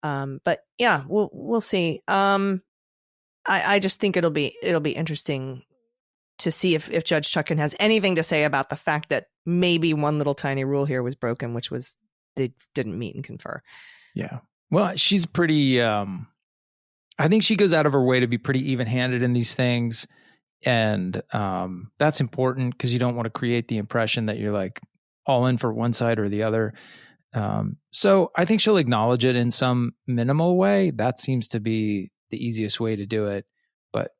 But yeah, we'll see. I just think it'll be interesting to see if Judge Chutkan has anything to say about the fact that maybe one little tiny rule here was broken, which was they didn't meet and confer. Yeah. Well, she's pretty, I think she goes out of her way to be pretty even-handed in these things. And that's important because you don't want to create the impression that you're like all in for one side or the other. So I think she'll acknowledge it in some minimal way. That seems to be the easiest way to do it. But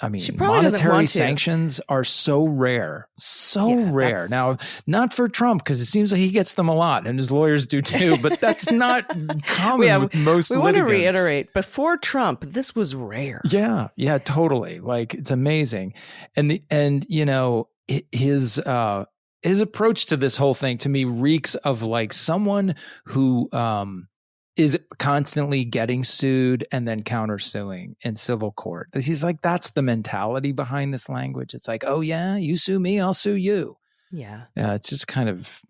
I mean, monetary sanctions are so rare, rare. Now, not for Trump, because it seems like he gets them a lot, and his lawyers do too, but that's not common with most litigants. We want to reiterate, before Trump, this was rare. Yeah, totally. Like, it's amazing. And you know, his approach to this whole thing, to me, reeks of like someone who is constantly getting sued and then countersuing in civil court. He's like, that's the mentality behind this language. It's like, oh yeah, you sue me, I'll sue you. Yeah. It's just kind of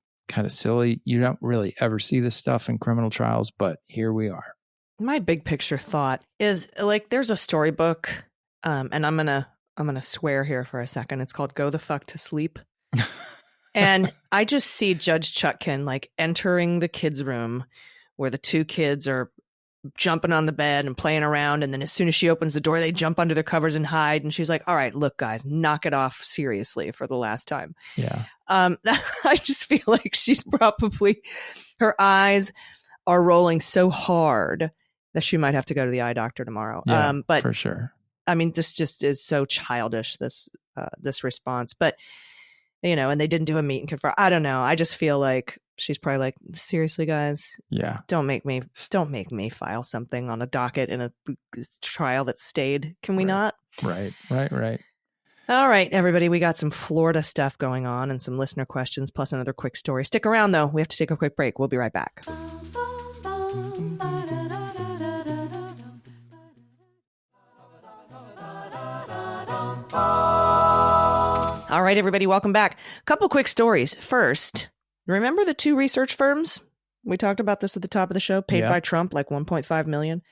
silly. You don't really ever see this stuff in criminal trials, but here we are. My big picture thought is like, there's a storybook, and I'm gonna swear here for a second. It's called Go the Fuck to Sleep. And I just see Judge Chutkin like entering the kids' room where the two kids are jumping on the bed and playing around. And then as soon as she opens the door, they jump under their covers and hide. And she's like, all right, look, guys, knock it off seriously for the last time. Yeah. I just feel like she's probably, her eyes are rolling so hard that she might have to go to the eye doctor tomorrow. Yeah, but for sure. I mean, this just is so childish, this response. But, you know, and they didn't do a meet and confer. I don't know. I just feel like she's probably like, seriously, guys, Yeah. don't make me file something on a docket in a trial that stayed. Can we not? Right. All right, everybody, we got some Florida stuff going on and some listener questions, plus another quick story. Stick around, though. We have to take a quick break. We'll be right back. All right, everybody, welcome back. A couple quick stories. First, remember the two research firms? We talked about this at the top of the show, paid by Trump like $1.5 million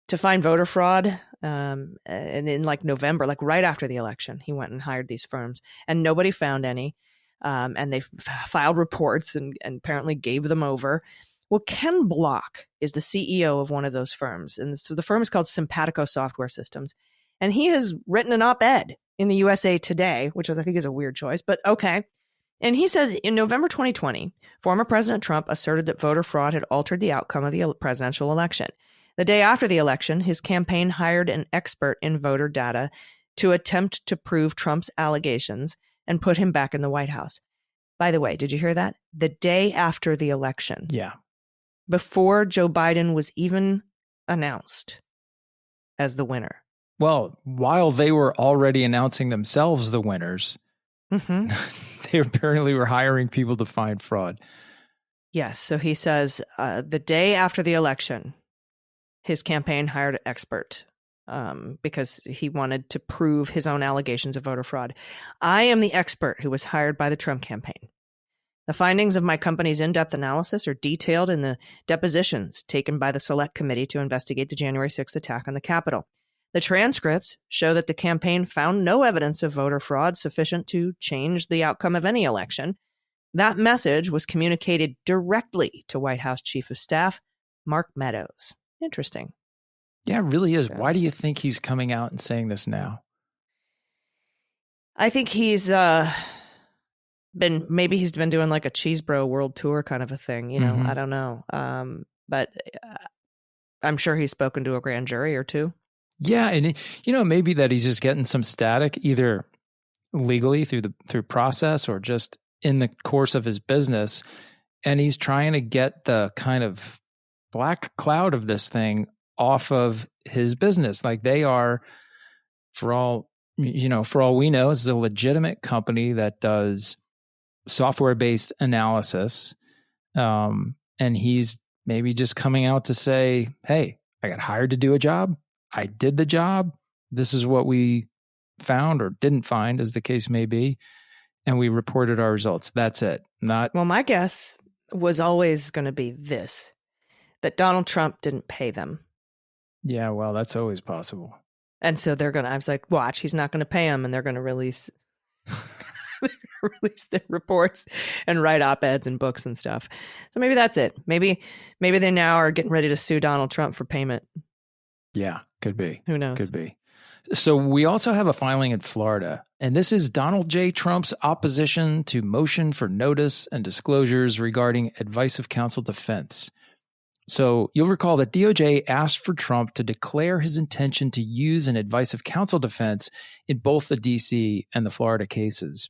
to find voter fraud. And in like November, like right after the election, he went and hired these firms and nobody found any. And they filed reports and apparently gave them over. Well, Ken Block is the CEO of one of those firms. And so the firm is called Simpatico Software Systems. And he has written an op-ed in the USA Today, which I think is a weird choice, but okay. And he says in November 2020, former President Trump asserted that voter fraud had altered the outcome of the presidential election. The day after the election, his campaign hired an expert in voter data to attempt to prove Trump's allegations and put him back in the White House. By the way, did you hear that? The day after the election. Yeah. Before Joe Biden was even announced as the winner. Well, while they were already announcing themselves the winners, they apparently were hiring people to find fraud. Yes. So he says the day after the election, his campaign hired an expert because he wanted to prove his own allegations of voter fraud. I am the expert who was hired by the Trump campaign. The findings of my company's in-depth analysis are detailed in the depositions taken by the Select Committee to investigate the January 6th attack on the Capitol. The transcripts show that the campaign found no evidence of voter fraud sufficient to change the outcome of any election. That message was communicated directly to White House Chief of Staff Mark Meadows. Interesting. Yeah, it really is. Why do you think he's coming out and saying this now? I think he's been doing like a Cheese Bro world tour kind of a thing. You know, I don't know. But I'm sure he's spoken to a grand jury or two. Yeah, and maybe that he's just getting some static, either legally through process or just in the course of his business, and he's trying to get the kind of black cloud of this thing off of his business. Like they are, for all we know, this is a legitimate company that does software-based analysis, and he's maybe just coming out to say, "Hey, I got hired to do a job. I did the job. This is what we found or didn't find, as the case may be. And we reported our results." That's it. Well, my guess was always going to be this, that Donald Trump didn't pay them. Yeah, well, that's always possible. And so I was like, watch, he's not going to pay them and they're going to release their reports and write op-eds and books and stuff. So maybe that's it. Maybe they now are getting ready to sue Donald Trump for payment. Yeah, could be. Who knows? Could be. So we also have a filing in Florida, and this is Donald J. Trump's opposition to motion for notice and disclosures regarding advice of counsel defense. So you'll recall that DOJ asked for Trump to declare his intention to use an advice of counsel defense in both the D.C. and the Florida cases.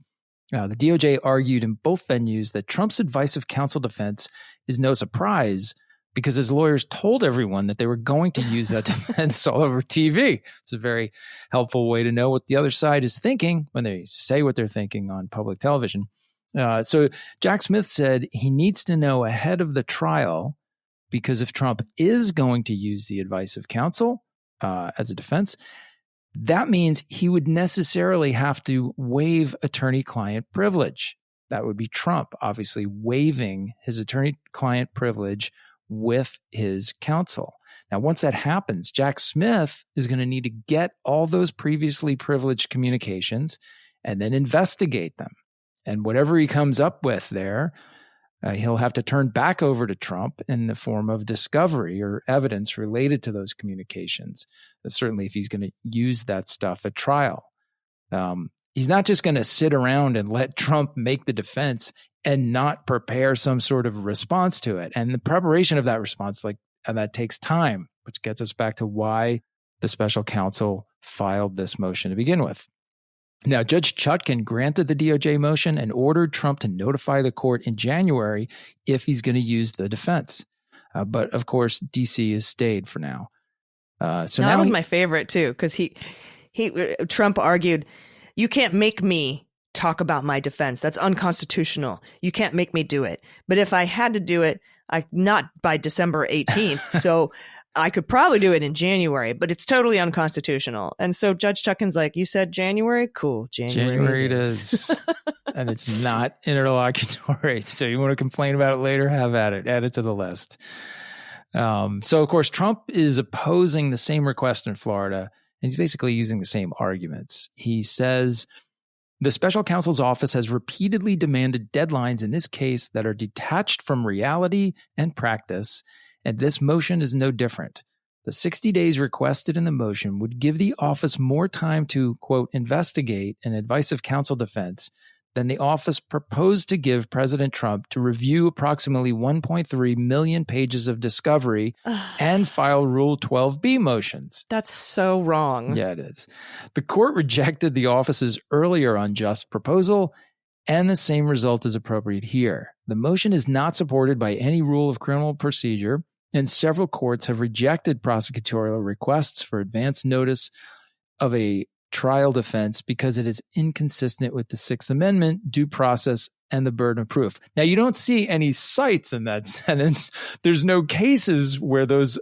The DOJ argued in both venues that Trump's advice of counsel defense is no surprise, because his lawyers told everyone that they were going to use that defense all over TV. It's a very helpful way to know what the other side is thinking when they say what they're thinking on public television. So Jack Smith said he needs to know ahead of the trial, because if Trump is going to use the advice of counsel as a defense, that means he would necessarily have to waive attorney-client privilege. That would be Trump, obviously waiving his attorney-client privilege with his counsel. Now, once that happens, Jack Smith is going to need to get all those previously privileged communications and then investigate them. And whatever he comes up with there, he'll have to turn back over to Trump in the form of discovery or evidence related to those communications. Certainly if he's going to use that stuff at trial. He's not just going to sit around and let Trump make the defense and not prepare some sort of response to it. And the preparation of that response, that takes time, which gets us back to why the special counsel filed this motion to begin with. Now, Judge Chutkan granted the DOJ motion and ordered Trump to notify the court in January if he's going to use the defense. But of course, D.C. has stayed for now. That was my favorite too, because Trump argued, "You can't make me talk about my defense. That's unconstitutional. You can't make me do it. But if I had to do it, not by December 18th, so I could probably do it in January, but it's totally unconstitutional." And so Judge Chutkan's like, "You said January? Cool. January it is." And it's not interlocutory. So you want to complain about it later? Have at it. Add it to the list. So, of course, Trump is opposing the same request in Florida, and he's basically using the same arguments. He says the special counsel's office has repeatedly demanded deadlines in this case that are detached from reality and practice, and this motion is no different. The 60 days requested in the motion would give the office more time to, quote, investigate an advice of counsel defense than the office proposed to give President Trump to review approximately 1.3 million pages of discovery and file Rule 12b motions. That's so wrong. Yeah, it is. The court rejected the office's earlier unjust proposal, and the same result is appropriate here. The motion is not supported by any rule of criminal procedure, and several courts have rejected prosecutorial requests for advance notice of a trial defense because it is inconsistent with the Sixth Amendment, due process, and the burden of proof. Now, you don't see any cites in that sentence. There's no cases where those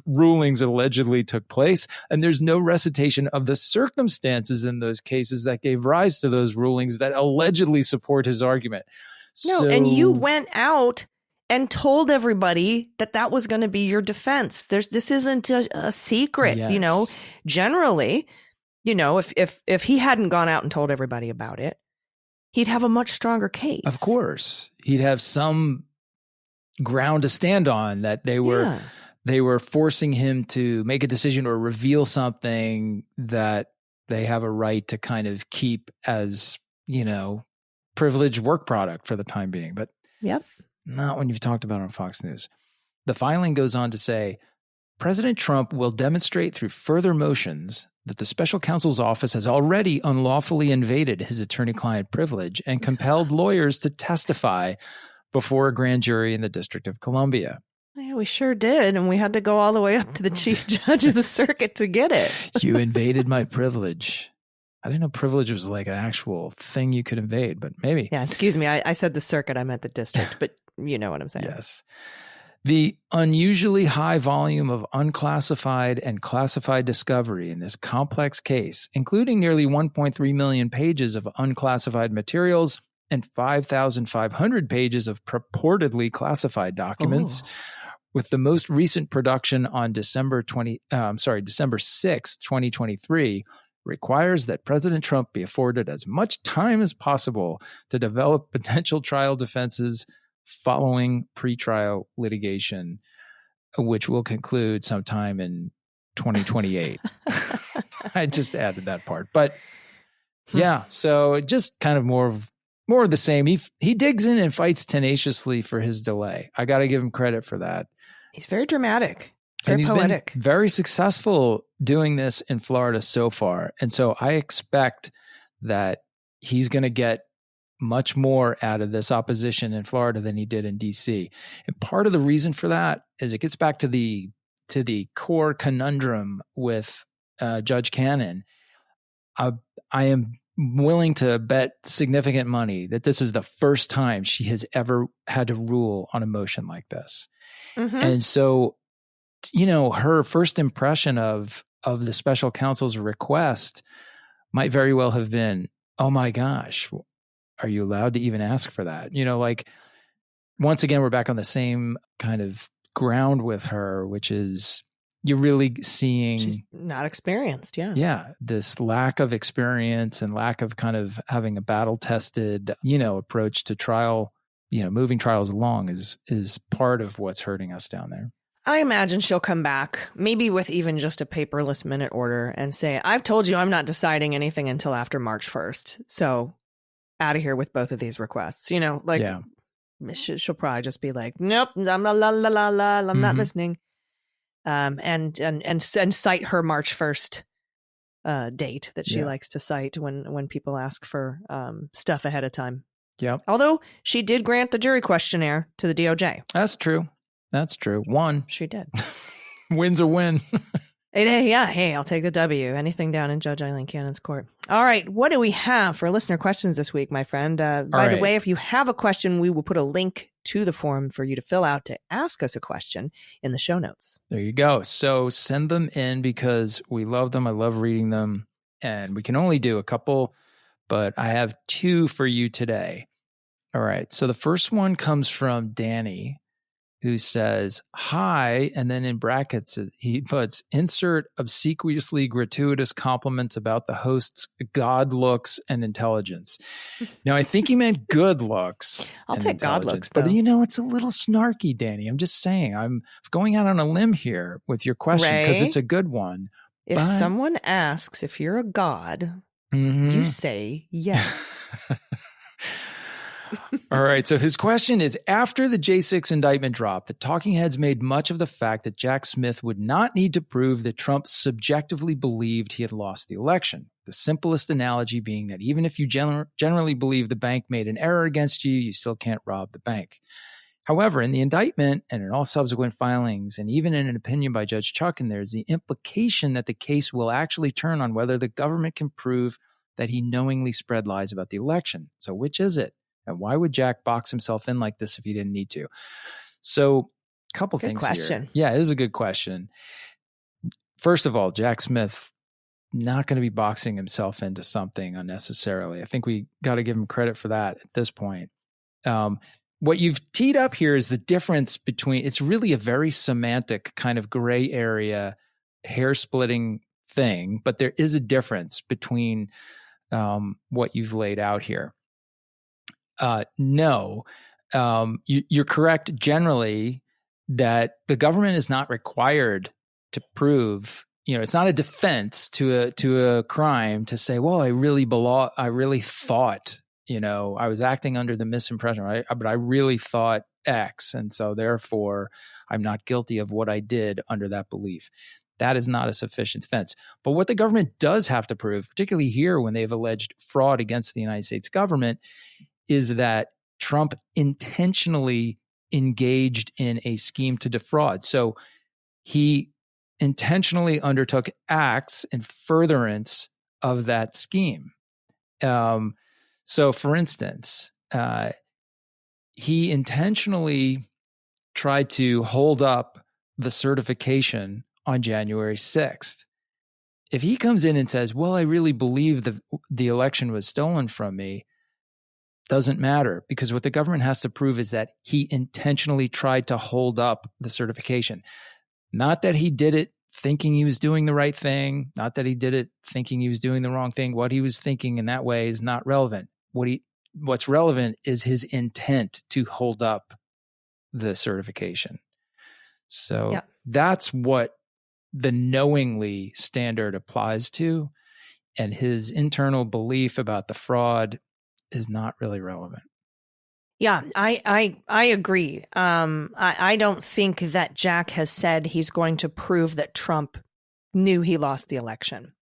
rulings allegedly took place, and there's no recitation of the circumstances in those cases that gave rise to those rulings that allegedly support his argument. No, and you went out and told everybody that was going to be your defense. This isn't a secret, Yes. Generally, if he hadn't gone out and told everybody about it, he'd have a much stronger case. Of course. He'd have some ground to stand on that they were forcing him to make a decision or reveal something that they have a right to kind of keep as, privileged work product for the time being. But yep. Not when you've talked about it on Fox News. The filing goes on to say, President Trump will demonstrate through further motions that the special counsel's office has already unlawfully invaded his attorney-client privilege and compelled lawyers to testify before a grand jury in the District of Columbia. Yeah, we sure did. And we had to go all the way up to the chief judge of the circuit to get it. You invaded my privilege. I didn't know privilege was like an actual thing you could invade, but maybe. Yeah, excuse me. I said the circuit, I meant the district, but you know what I'm saying. Yes. The unusually high volume of unclassified and classified discovery in this complex case, including nearly 1.3 million pages of unclassified materials and 5,500 pages of purportedly classified documents, with the most recent production on December 6th, 2023, requires that President Trump be afforded as much time as possible to develop potential trial defenses following pretrial litigation, which will conclude sometime in 2028. I just added that part. But yeah, so just kind of more of the same. He digs in and fights tenaciously for his delay. I got to give him credit for that. He's very dramatic. And he's poetic. been very successful doing this in Florida so far. And so I expect that he's going to get much more out of this opposition in Florida than he did in DC. And part of the reason for that is it gets back to the core conundrum with Judge Cannon. I am willing to bet significant money that this is the first time she has ever had to rule on a motion like this. Mm-hmm. And so, her first impression of the special counsel's request might very well have been, oh my gosh, are you allowed to even ask for that? Once again, we're back on the same kind of ground with her, which is you're really seeing She's not experienced. Yeah. Yeah, this lack of experience and lack of kind of having a battle-tested, approach to trial, moving trials along is part of what's hurting us down there. I imagine she'll come back, maybe with even just a paperless minute order, and say, I've told you I'm not deciding anything until after March 1st. So out of here with both of these requests. She'll probably just be like, nope, I'm not listening. And cite her March 1st date that she likes to cite when people ask for stuff ahead of time. Yep. Although she did grant the jury questionnaire to the DOJ. That's true. One. She did. Win's a win. Hey, I'll take the W. Anything down in Judge Eileen Cannon's court. All right. What do we have for listener questions this week, my friend? By the way, if you have a question, we will put a link to the form for you to fill out to ask us a question in the show notes. There you go. So send them in because we love them. I love reading them. And we can only do a couple, but I have 2 for you today. All right. So the first one comes from Danny, who says, hi, and then in brackets, he puts, insert obsequiously gratuitous compliments about the host's God looks and intelligence. Now, I think he meant good looks. I'll take God looks, though. But, it's a little snarky, Danny. I'm just saying, I'm going out on a limb here with your question because it's a good one. If someone asks if you're a god, you say yes. All right. So his question is, after the J6 indictment dropped, the talking heads made much of the fact that Jack Smith would not need to prove that Trump subjectively believed he had lost the election. The simplest analogy being that even if you generally believe the bank made an error against you, you still can't rob the bank. However, in the indictment and in all subsequent filings, and even in an opinion by Judge Chuckin, there's the implication that the case will actually turn on whether the government can prove that he knowingly spread lies about the election. So which is it? And why would Jack box himself in like this if he didn't need to? So a couple things question. Here. Yeah, it is a good question. First of all, Jack Smith not going to be boxing himself into something unnecessarily. I think we got to give him credit for that at this point. What you've teed up here is the difference between, it's really a very semantic kind of gray area, hair-splitting thing, but there is a difference between what you've laid out here. No, you're correct generally that the government is not required to prove, it's not a defense to a crime to say, well, I really thought, I was acting under the misimpression, right? But I really thought X. And so therefore I'm not guilty of what I did under that belief. That is not a sufficient defense. But what the government does have to prove, particularly here when they've alleged fraud against the United States government, is that Trump intentionally engaged in a scheme to defraud. So he intentionally undertook acts in furtherance of that scheme. So for instance, he intentionally tried to hold up the certification on January 6th. If he comes in and says, well, I really believe the election was stolen from me, doesn't matter, because what the government has to prove is that he intentionally tried to hold up the certification. Not that he did it thinking he was doing the right thing, not that he did it thinking he was doing the wrong thing. What he was thinking in that way is not relevant. What's relevant is his intent to hold up the certification. So that's what the knowingly standard applies to. And his internal belief about the fraud is not really relevant. Yeah, I agree. I don't think that Jack has said he's going to prove that Trump knew he lost the election.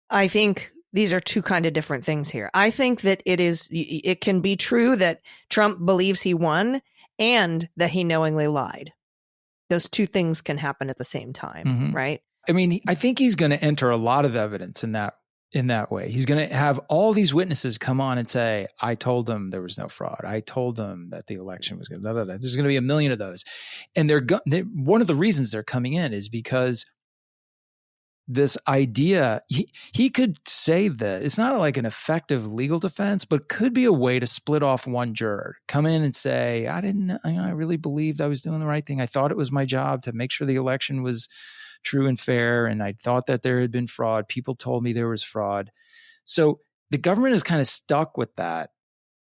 I think these are two kind of different things here. I think that it can be true that Trump believes he won and that he knowingly lied. Those two things can happen at the same time, right? I mean, I think he's going to enter a lot of evidence in that way. He's going to have all these witnesses come on and say, I told them there was no fraud. I told them that the election was good. Blah, blah, blah. There's going to be a million of those. And one of the reasons they're coming in is because this idea, he could say that it's not like an effective legal defense, but could be a way to split off one juror, come in and say, I really believed I was doing the right thing. I thought it was my job to make sure the election was true and fair, and I thought that there had been fraud. People told me there was fraud. So the government is kind of stuck with that.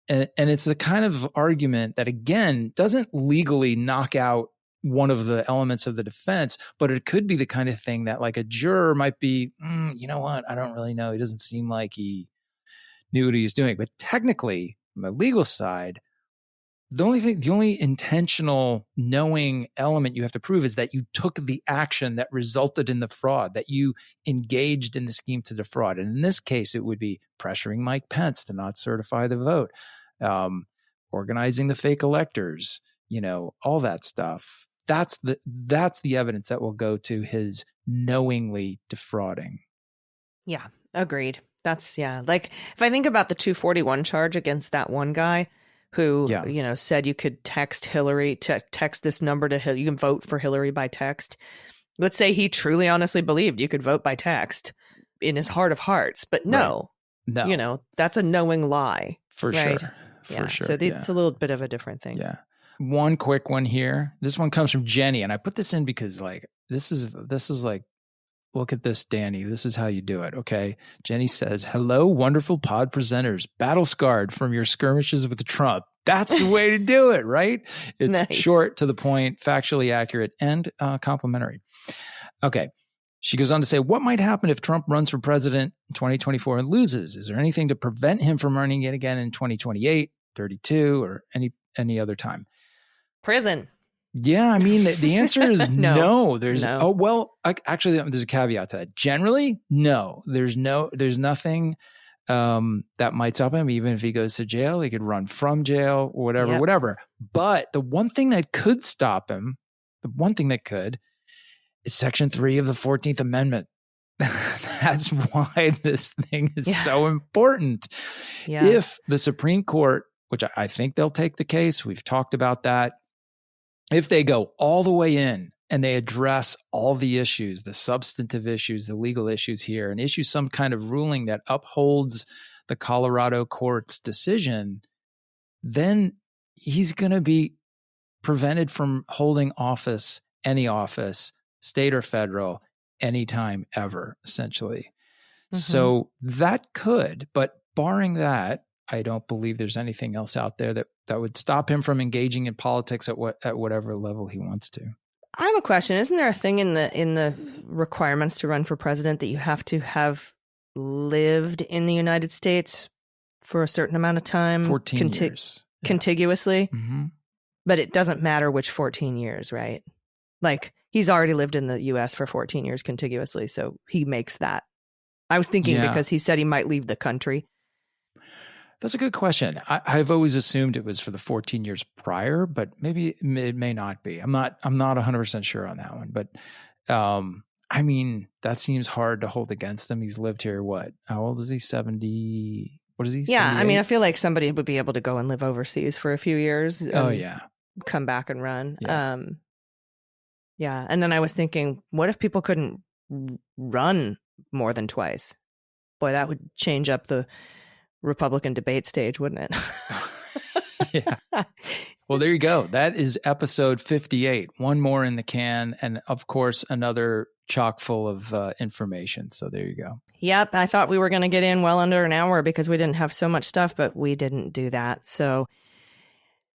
And it's the kind of argument that, again, doesn't legally knock out one of the elements of the defense, but it could be the kind of thing that like a juror might be, you know what? I don't really know. He doesn't seem like he knew what he was doing. But technically, on the legal side, the only intentional knowing element you have to prove is that you took the action that resulted in the fraud, that you engaged in the scheme to defraud. And in this case, it would be pressuring Mike Pence to not certify the vote, organizing the fake electors, all that stuff. That's the evidence that will go to his knowingly defrauding. Yeah, agreed. That's like if I think about the 241 charge against that one guy who, said you could text Hillary, text this number to Hillary, you can vote for Hillary by text. Let's say he truly honestly believed you could vote by text in his heart of hearts, but no, that's a knowing lie. For right? sure. For sure. So it's a little bit of a different thing. Yeah. One quick one here. This one comes from Jenny, and I put this in because this is like, look at this, Danny. This is how you do it. Okay. Jenny says, "Hello, wonderful pod presenters, battle scarred from your skirmishes with Trump." That's the way to do it, right? It's nice. Short, to the point, factually accurate, and complimentary. Okay. She goes on to say, "What might happen if Trump runs for president in 2024 and loses? Is there anything to prevent him from running it again in 2028, 32, or any other time?" Prison. Yeah, I mean, the answer is no. There's actually, there's a caveat to that. Generally, no. There's nothing that might stop him. Even if he goes to jail, he could run from jail, whatever. But the one thing that could stop him, is Section 3 of the 14th Amendment. That's why this thing is so important. Yeah. If the Supreme Court, which I think they'll take the case, we've talked about that, if they go all the way in and they address all the issues, the substantive issues, the legal issues here, and issue some kind of ruling that upholds the Colorado court's decision, then he's going to be prevented from holding office, any office, state or federal, anytime ever, essentially. Mm-hmm. So that could, but barring that, I don't believe there's anything else out there that would stop him from engaging in politics at whatever level he wants to. I have a question. Isn't there a thing in the requirements to run for president that you have to have lived in the United States for a certain amount of time? 14 years. Contiguously? Mm-hmm. But it doesn't matter which 14 years, right? Like, he's already lived in the U.S. for 14 years contiguously, so he makes that. I was thinking because he said he might leave the country. That's a good question. I've always assumed it was for the 14 years prior, but maybe it may not be. I'm not 100% sure on that one. But I mean, that seems hard to hold against him. He's lived here, what? How old is he? 70? What is he? Yeah, 78? I mean, I feel like somebody would be able to go and live overseas for a few years. Oh, yeah. Come back and run. Yeah. And then I was thinking, what if people couldn't run more than twice? Boy, that would change up the Republican debate stage, wouldn't it? Yeah. Well, there you go. That is episode 58. One more in the can. And of course, another chock full of information. So there you go. Yep. I thought we were going to get in well under an hour because we didn't have so much stuff, but we didn't do that. So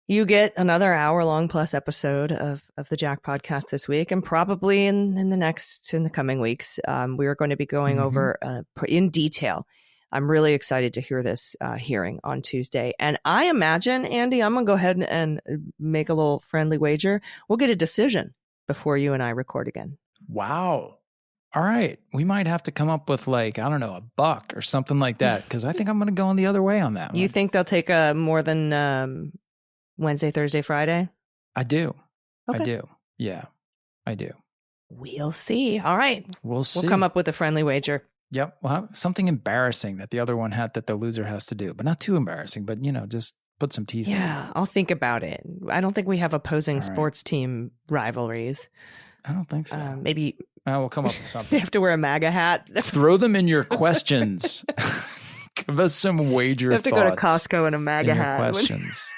you get another hour-long plus episode of the Jack podcast this week, and probably in the coming weeks, we are going to be going over in detail. I'm really excited to hear this hearing on Tuesday. And I imagine, Andy, I'm going to go ahead and make a little friendly wager. We'll get a decision before you and I record again. Wow. All right. We might have to come up with $1 or something like that, because I think I'm going to go on the other way on that one. You think they'll take more than Wednesday, Thursday, Friday? I do. Okay. I do. Yeah, I do. We'll see. All right. We'll see. We'll come up with a friendly wager. Yep. Well, something embarrassing that the other one had that the loser has to do, but not too embarrassing, but just put some teeth in it. Yeah, I'll think about it. I don't think we have opposing sports team rivalries. I don't think so. Maybe we'll come up with something. They have to wear a MAGA hat. Throw them in your questions. Give us some wager You have to thoughts go to Costco in a MAGA hat. Questions.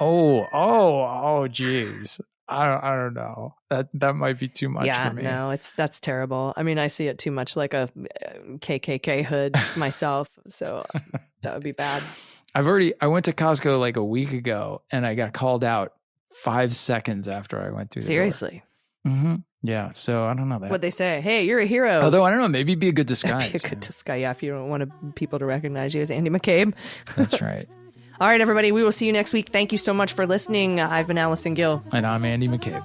Oh, geez. I don't know. That might be too much for me. No, that's terrible. I mean, I see it too much like a KKK hood myself, so that would be bad. I went to Costco like a week ago, and I got called out 5 seconds after I went through the door. Seriously. Mm-hmm. Yeah, so I don't know that. What'd they say? Hey, you're a hero. Although, I don't know, maybe it'd be a good disguise. Be a good disguise, yeah, if you don't want people to recognize you as Andy McCabe. That's right. All right, everybody, we will see you next week. Thank you so much for listening. I've been Allison Gill. And I'm Andy McCabe.